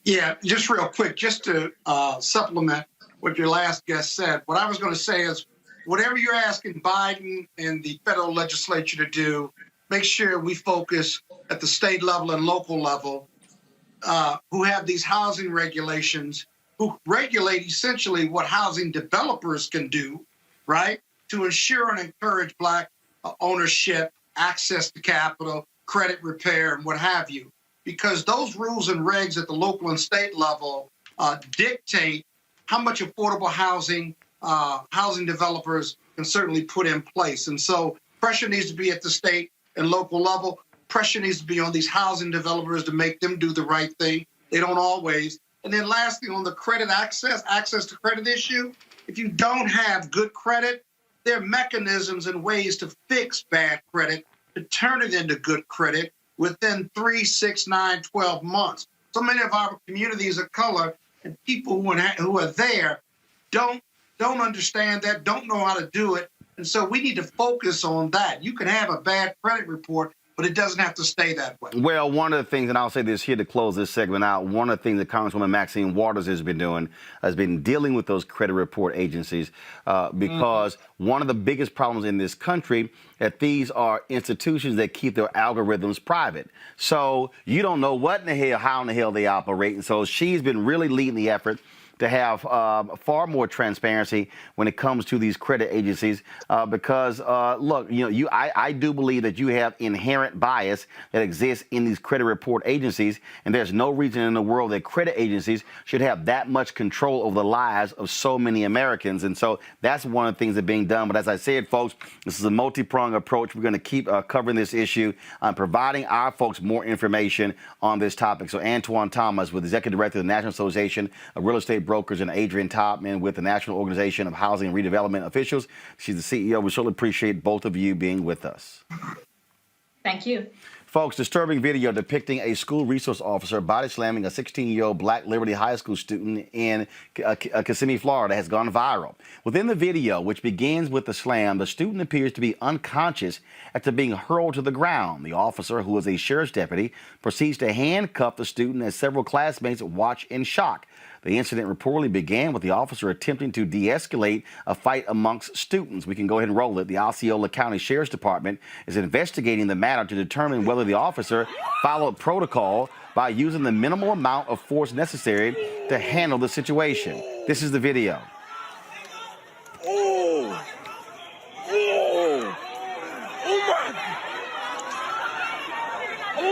Yeah, just real quick, just to supplement what your last guest said, what I was going to say is whatever you're asking Biden and the federal legislature to do, make sure we focus at the state level and local level, who have these housing regulations, who regulate essentially what housing developers can do, right, to ensure and encourage Black ownership, access to capital, credit repair, and what have you. Because those rules and regs at the local and state level dictate how much affordable housing developers can certainly put in place. And so pressure needs to be at the state and local level. Pressure needs to be on these housing developers to make them do the right thing. They don't always. And then lastly, on the credit access to credit issue, if you don't have good credit, there are mechanisms and ways to fix bad credit, to turn it into good credit within 3, 6, 9, 12 months. So many of our communities of color and people who are there don't understand that, don't know how to do it. And so we need to focus on that. You can have a bad credit report, but it doesn't have to stay that way. Well, one of the things, and I'll say this here to close this segment out, one of the things that Congresswoman Maxine Waters has been doing has been dealing with those credit report agencies because one of the biggest problems in this country that these are institutions that keep their algorithms private. So you don't know what in the hell, how in the hell they operate. And so she's been really leading the effort to have far more transparency when it comes to these credit agencies because, look, I do believe that you have inherent bias that exists in these credit report agencies, and there's no reason in the world that credit agencies should have that much control over the lives of so many Americans. And so that's one of the things that are being done. But as I said, folks, this is a multi-pronged approach. We're going to keep covering this issue and providing our folks more information on this topic. So Antoine Thomas, with Executive Director of the National Association of Real Estate Brokers, and Adrian Topman with the National Organization of Housing and Redevelopment Officials. She's the CEO. We certainly appreciate both of you being with us. Thank you. Folks, disturbing video depicting a school resource officer body slamming a 16-year-old Black Liberty High School student in Kissimmee, Florida, has gone viral. Within the video, which begins with the slam, the student appears to be unconscious after being hurled to the ground. The officer, who is a sheriff's deputy, proceeds to handcuff the student as several classmates watch in shock. The incident reportedly began with the officer attempting to de-escalate a fight amongst students. We can go ahead and roll it. The Osceola County Sheriff's Department is investigating the matter to determine whether the officer followed protocol by using the minimal amount of force necessary to handle the situation. This is the video. Oh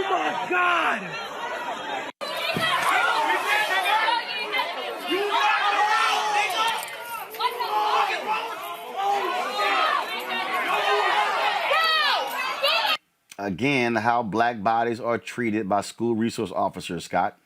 my God! Again, how Black bodies are treated by school resource officers, Scott.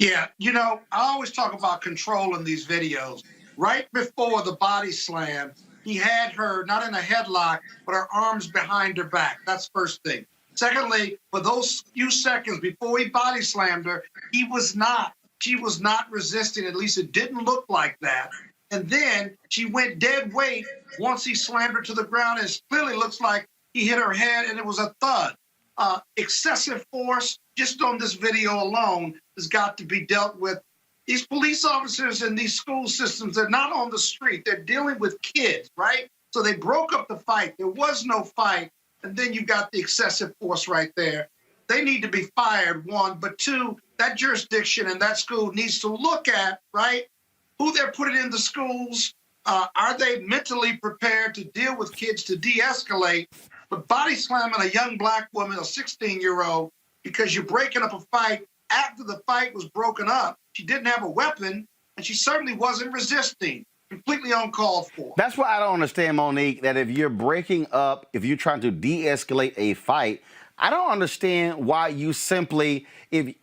Yeah, I always talk about control in these videos. Right before the body slam, he had her not in a headlock, but her arms behind her back. That's first thing. Secondly, for those few seconds before he body slammed her, she was not resisting. At least it didn't look like that. And then she went dead weight once he slammed her to the ground. It clearly looks like he hit her head and it was a thud. excessive force, just on this video alone, has got to be dealt with. These police officers in these school systems, they're not on the street. They're dealing with kids, right? So they broke up the fight. There was no fight. And then you got the excessive force right there. They need to be fired, one. But two, that jurisdiction and that school needs to look at, right, who they're putting in the schools. Are they mentally prepared to deal with kids to de-escalate? But body slamming a young black woman, a 16-year-old, because you're breaking up a fight after the fight was broken up. She didn't have a weapon, and she certainly wasn't resisting. Completely uncalled for. That's why I don't understand, Monique, that if you're breaking up, if you're trying to de-escalate a fight, I don't understand why you simply, if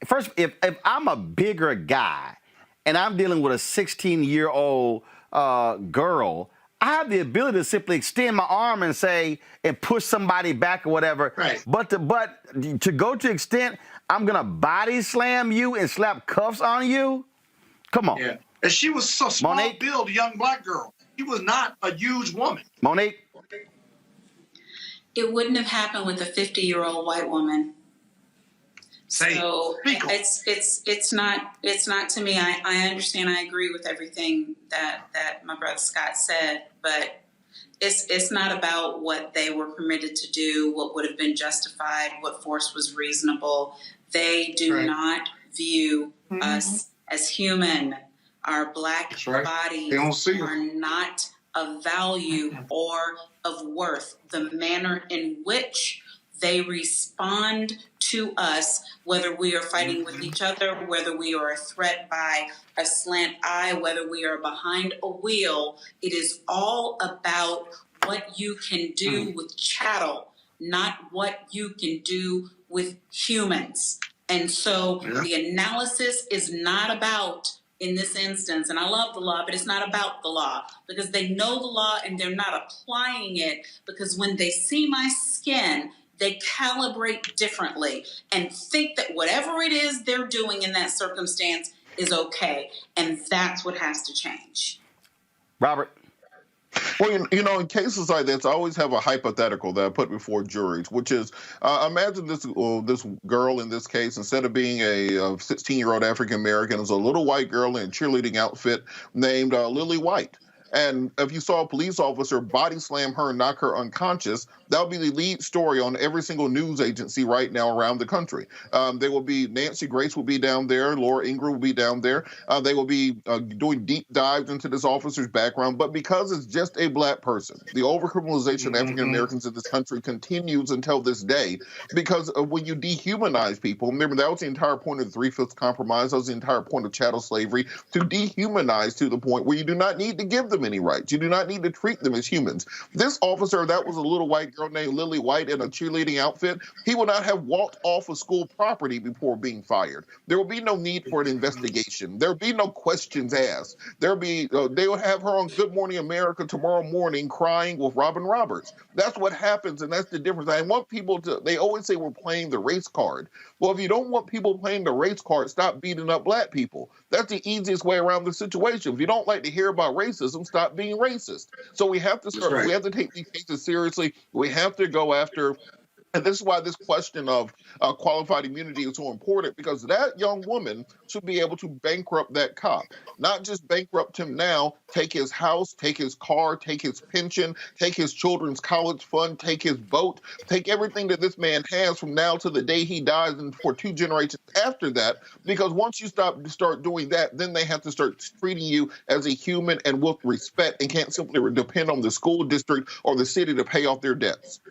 I'm a bigger guy and I'm dealing with a 16-year-old girl, I have the ability to simply extend my arm and say, and push somebody back or whatever. Right. But to go to extent, I'm going to body slam you and slap cuffs on you? Come on. Yeah. And she was so small-built, young black girl. She was not a huge woman. Monique? It wouldn't have happened with a 50-year-old white woman. So it's not to me. I understand. I agree with everything that my brother Scott said, but it's not about what they were permitted to do, what would have been justified, what force was reasonable. They do not view us as human. Our black bodies are not of value or of worth. The manner in which they respond to us, whether we are fighting with each other, whether we are a threat by a slant eye, whether we are behind a wheel, it is all about what you can do with chattel, not what you can do with humans. And so the analysis is not about, in this instance, and I love the law, but it's not about the law, because they know the law and they're not applying it, because when they see my skin, they calibrate differently and think that whatever it is they're doing in that circumstance is okay. And that's what has to change. Robert? Well, in cases like this, I always have a hypothetical that I put before juries, which is, imagine this girl in this case, instead of being a 16-year-old African-American, is a little white girl in a cheerleading outfit named Lily White. And if you saw a police officer body slam her and knock her unconscious, that would be the lead story on every single news agency right now around the country. There will be Nancy Grace will be down there, Laura Ingraham will be down there. They will be doing deep dives into this officer's background. But because it's just a black person, the overcriminalization of African Americans in this country continues until this day. Because when you dehumanize people, remember that was the entire point of the Three-Fifths Compromise. That was the entire point of chattel slavery, to dehumanize to the point where you do not need to give them any rights. You do not need to treat them as humans. This officer, that was a little white girl named Lily White in a cheerleading outfit, he would not have walked off of school property before being fired. There will be no need for an investigation. There will be no questions asked. They will have her on Good Morning America tomorrow morning crying with Robin Roberts. That's what happens, and that's the difference. I want people to, they always say we're playing the race card. Well, if you don't want people playing the race card, stop beating up black people. That's the easiest way around the situation. If you don't like to hear about racism, stop being racist. So we have to start, we have to take these cases seriously. We have to go after, and this is why this question of qualified immunity is so important, because that young woman should be able to bankrupt that cop. Not just bankrupt him now, take his house, take his car, take his pension, take his children's college fund, take his boat, take everything that this man has from now to the day he dies and for 2 generations after that. Because once you start doing that, then they have to start treating you as a human and with respect, and can't simply depend on the school district or the city to pay off their debts.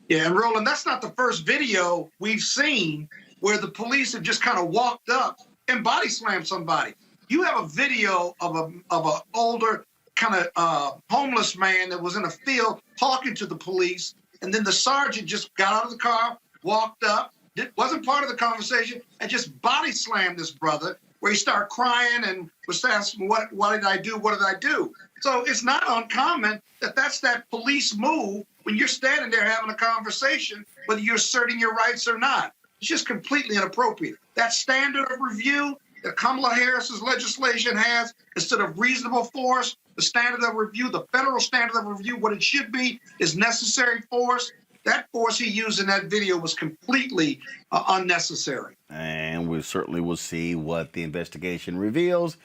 Yeah, and Roland, that's not the first video we've seen where the police have just kind of walked up and body slammed somebody. You have a video of a older kind of homeless man that was in a field talking to the police, and then the sergeant just got out of the car, walked up, wasn't part of the conversation, and just body slammed this brother, where he started crying and was asking, what did I do? What did I do? So it's not uncommon that's that police move when you're standing there having a conversation, whether you're asserting your rights or not. It's just completely inappropriate. That standard of review that Kamala Harris's legislation has, instead of reasonable force, the standard of review, the federal standard of review, what it should be is necessary force. That force he used in that video was completely unnecessary. And we certainly will see what the investigation reveals,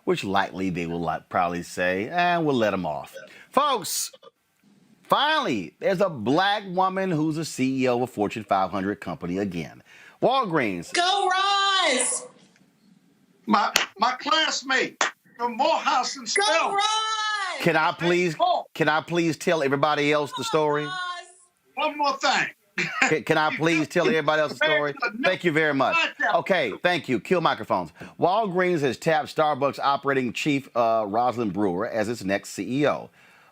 which likely they will probably say, and we'll let them off. Folks, finally, there's a black woman who's a CEO of a Fortune 500 company again. Walgreens. Go Rise! My classmate from Morehouse and Go Spelman. Rise! Can I please tell everybody else the story? One more thing. Can I please tell everybody else the story? Thank you very much. Okay, thank you. Kill microphones. Walgreens has tapped Starbucks operating chief Roland Brewer as its next CEO.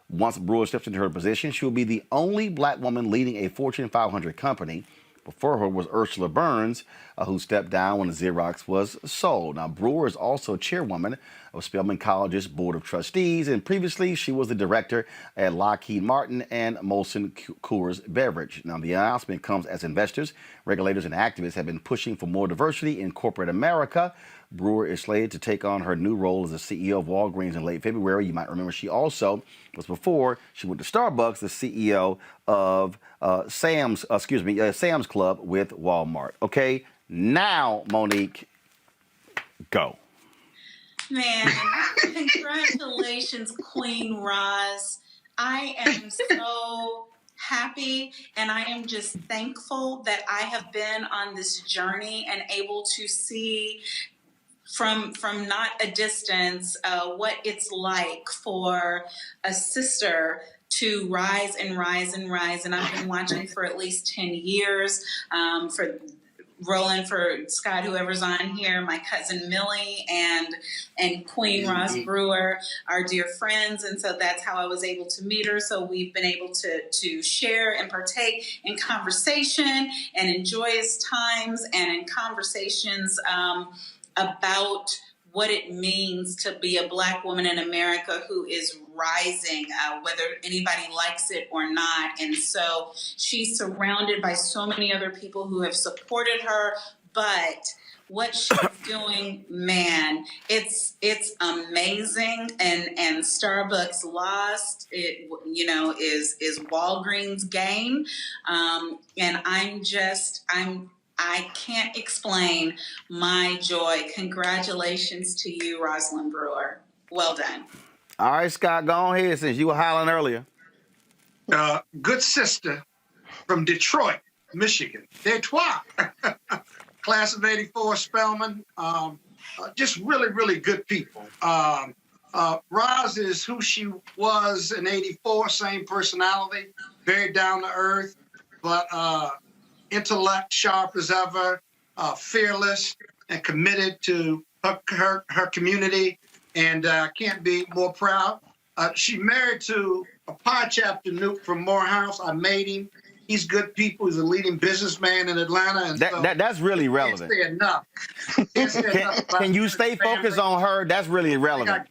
Once Brewer steps into her position, she will be the only black woman leading a Fortune 500 company. Before her was Ursula Burns, who stepped down when Xerox was sold. Now, Brewer is also chairwoman of Spelman College's Board of Trustees, and previously she was the director at Lockheed Martin and Molson Coors Beverage. Now, the announcement comes as investors, regulators, and activists have been pushing for more diversity in corporate America. Brewer is slated to take on her new role as the CEO of Walgreens in late February. You might remember she also was, before she went to Starbucks, the CEO of Sam's Club with Walmart. Okay, now, Monique, go. Man, congratulations, Queen Roz. I am so happy, and I am just thankful that I have been on this journey and able to see from not a distance what it's like for a sister to rise and rise and rise. And I've been watching for at least 10 years, for Roland, for Scott, whoever's on here, my cousin Millie, and Queen Roz Brewer are dear friends, and so that's how I was able to meet her. So we've been able to share and partake in conversation and in joyous times and in conversations about what it means to be a black woman in America who is rising, whether anybody likes it or not. And so she's surrounded by so many other people who have supported her, but what she's doing, man, it's amazing. And Starbucks lost, it, is Walgreens gain. And I can't explain my joy. Congratulations to you, Roland Brewer. Well done. All right, Scott, go ahead since you were hollering earlier. Good sister from Detroit, Michigan. Detroit. Class of 84, Spelman. Just really, really good people. Roz is who she was in 84, same personality, very down to earth, but intellect sharp as ever, fearless and committed to her community, and can't be more proud. She married to a pie chapter nuke from Morehouse. I made him. He's good people. He's a leading businessman in Atlanta. And that's really relevant. Can't say enough. Can you stay focused on her? That's really relevant.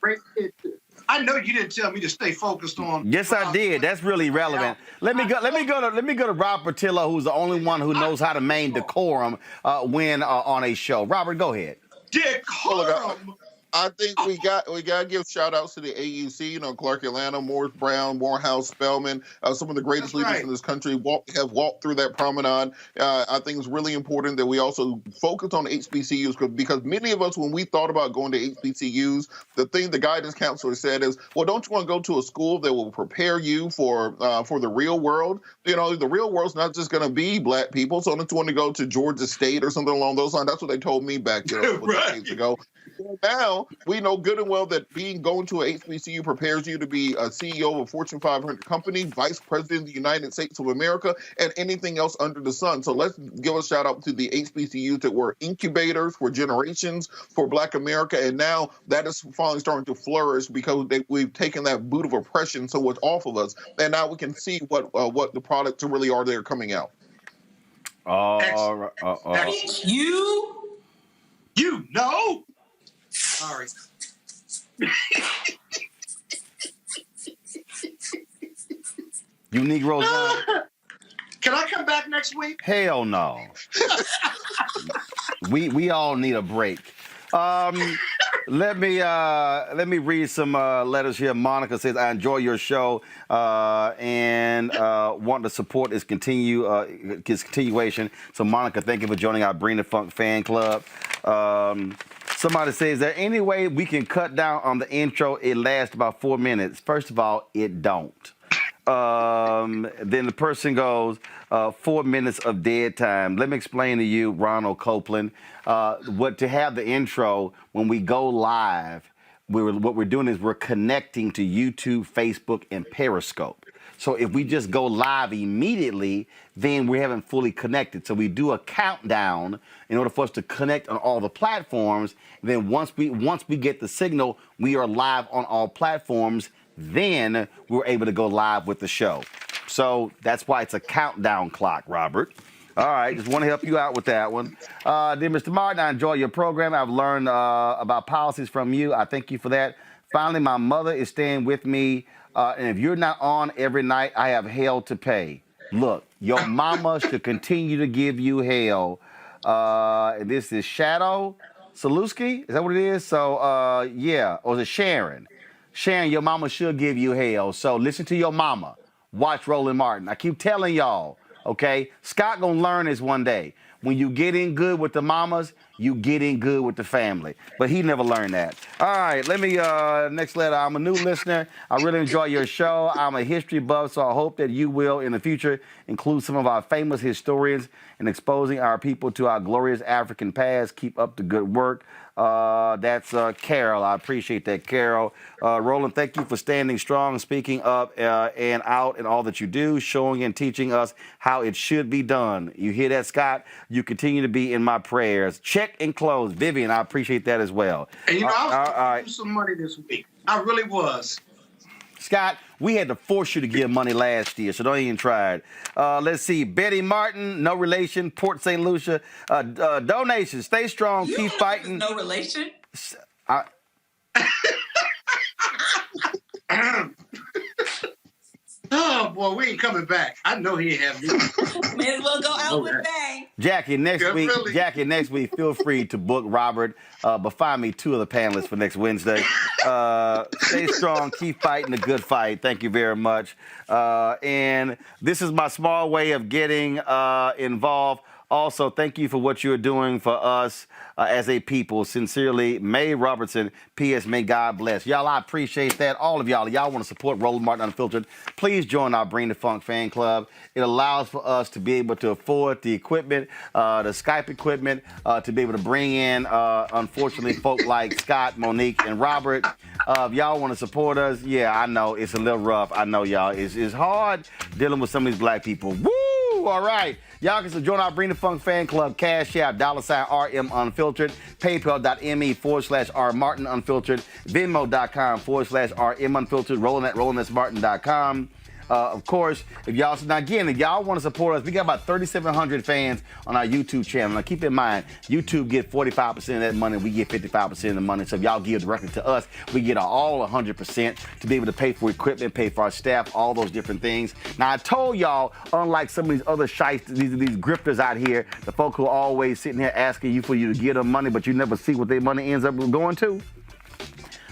I know you didn't tell me to stay focused on. Yes, I did. That's really relevant. Let me go to Robert Patillo, who's the only one who knows how to maintain decorum when on a show. Robert, go ahead. Decorum. I think we got to give shout outs to the AUC, Clark Atlanta, Morris Brown, Morehouse, Spelman, some of the greatest leaders in this country have walked through that promenade. I think it's really important that we also focus on HBCUs because many of us, when we thought about going to HBCUs, the thing the guidance counselor said is, well, don't you want to go to a school that will prepare you for the real world? The real world's not just going to be black people. So don't you want to go to Georgia State or something along those lines? That's what they told me back decades ago. Now, we know good and well that going to a HBCU prepares you to be a CEO of a Fortune 500 company, vice president of the United States of America, and anything else under the sun. So let's give a shout out to the HBCUs that were incubators for generations for Black America. And now that is finally starting to flourish because we've taken that boot of oppression so much off of us. And now we can see what the products really are that are coming out. You know. Sorry. You Negroes. Can I come back next week? Hell no. we all need a break. Let me read some letters here. Monica says, "I enjoy your show and want to support its continuation." So, Monica, thank you for joining our Bring the Funk fan club. Somebody says, "Is there any way we can cut down on the intro? It lasts about 4 minutes." First of all, it don't. Then the person goes, 4 minutes of dead time. Let me explain to you, Ronald Copeland, to have the intro when we go live, what we're doing is we're connecting to YouTube, Facebook, and Periscope. So if we just go live immediately, then we haven't fully connected. So we do a countdown in order for us to connect on all the platforms. Then once we get the signal, we are live on all platforms. Then we're able to go live with the show. So that's why it's a countdown clock, Robert. All right, just want to help you out with that one. Dear Mr. Martin, I enjoy your program. I've learned about policies from you. I thank you for that. Finally, my mother is staying with me. And if you're not on every night, I have hell to pay. Look, your mama should continue to give you hell. And this is Shadow Saluski. Is that what it is? So, yeah. Or is it Sharon? Sharon, your mama should give you hell. So listen to your mama. Watch Roland Martin. I keep telling y'all, okay? Scott gonna learn this one day. When you get in good with the mamas, you get in good with the family. But he never learned that. All right, let me, next letter. I'm a new listener. I really enjoy your show. I'm a history buff, so I hope that you will, in the future, include some of our famous historians in exposing our people to our glorious African past. Keep up the good work. That's Carol. I appreciate that, Carol. Roland, thank you for standing strong, speaking up and out in all that you do, showing and teaching us how it should be done. You hear that, Scott? You continue to be in my prayers. Check and close. Vivian, I appreciate that as well. And you know, I was going to do some money this week. I really was. Scott, we had to force you to give money last year, so don't even try it. Let's see. Betty Martin, no relation. Port St. Lucia. Donations. Stay strong. Keep fighting. No relation? Oh, boy, we ain't coming back. I know he have me. May as well go out with bang. Jackie, next week, feel free to book Robert, but find me 2 of the panelists for next Wednesday. Stay strong, keep fighting the good fight. Thank you very much. And this is my small way of getting involved. Also, thank you for what you're doing for us as a people. Sincerely, May Robertson. P.S. May God bless. Y'all, I appreciate that. All of y'all want to support Roland Martin Unfiltered, please join our Bring the Funk fan club. It allows for us to be able to afford the equipment, the Skype equipment, to be able to bring in, unfortunately, folk like Scott, Monique, and Robert. If y'all want to support us, yeah, I know it's a little rough. I know, y'all. It's hard dealing with some of these black people. Woo! All right. Y'all can join our Bring the Funk fan club, Cash App, $RM Unfiltered, PayPal.me/R Martin Unfiltered, Venmo.com/RM Unfiltered, Roland@RolandSMartin.com. Of course, if y'all want to support us, we got about 3,700 fans on our YouTube channel. Now, keep in mind, YouTube get 45% of that money. We get 55% of the money. So if y'all give directly to us, we get all 100% to be able to pay for equipment, pay for our staff, all those different things. Now, I told y'all, unlike some of these other shites, these grifters out here, the folk who are always sitting here asking you for you to give them money, but you never see what their money ends up going to.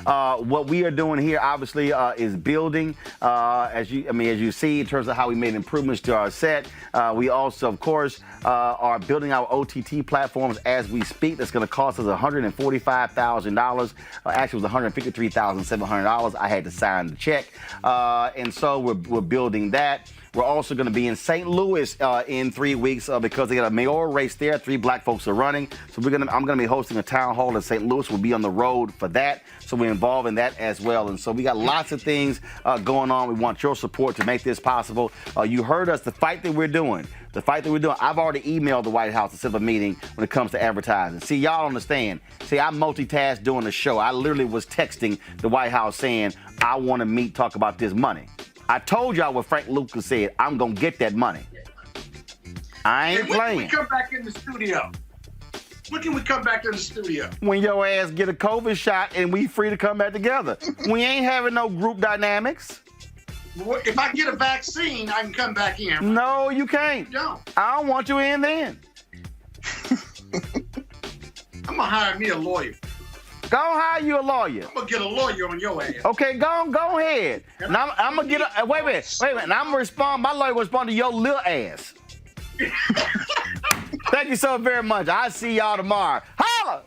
What we are doing here, obviously, is building. As you see, in terms of how we made improvements to our set. We also, of course, are building our OTT platforms as we speak. That's going to cost us $145,000. Actually, it was $153,700. I had to sign the check, and so we're building that. We're also going to be in St. Louis in 3 weeks because they got a mayoral race there. 3 black folks are running. So I'm going to be hosting a town hall in St. Louis. We'll be on the road for that. So we're involved in that as well. And so we got lots of things going on. We want your support to make this possible. You heard us, the fight that we're doing. I've already emailed the White House to set up a meeting when it comes to advertising. See, y'all understand. See, I multitask doing the show. I literally was texting the White House saying, I want to talk about this money. I told y'all what Frank Lucas said. I'm going to get that money. I ain't playing. When can we come back in the studio? When can we come back in the studio? When your ass get a COVID shot and we free to come back together. We ain't having no group dynamics. If I get a vaccine, I can come back in. Right? No, you can't. No. I don't want you in then. I'm going to hire me a lawyer. Go on, hire you a lawyer. I'm gonna get a lawyer on your ass. Okay, go ahead. And I'm gonna get a, wait a minute. And I'm gonna respond. My lawyer will respond to your little ass. Thank you so very much. I'll see y'all tomorrow. Holla!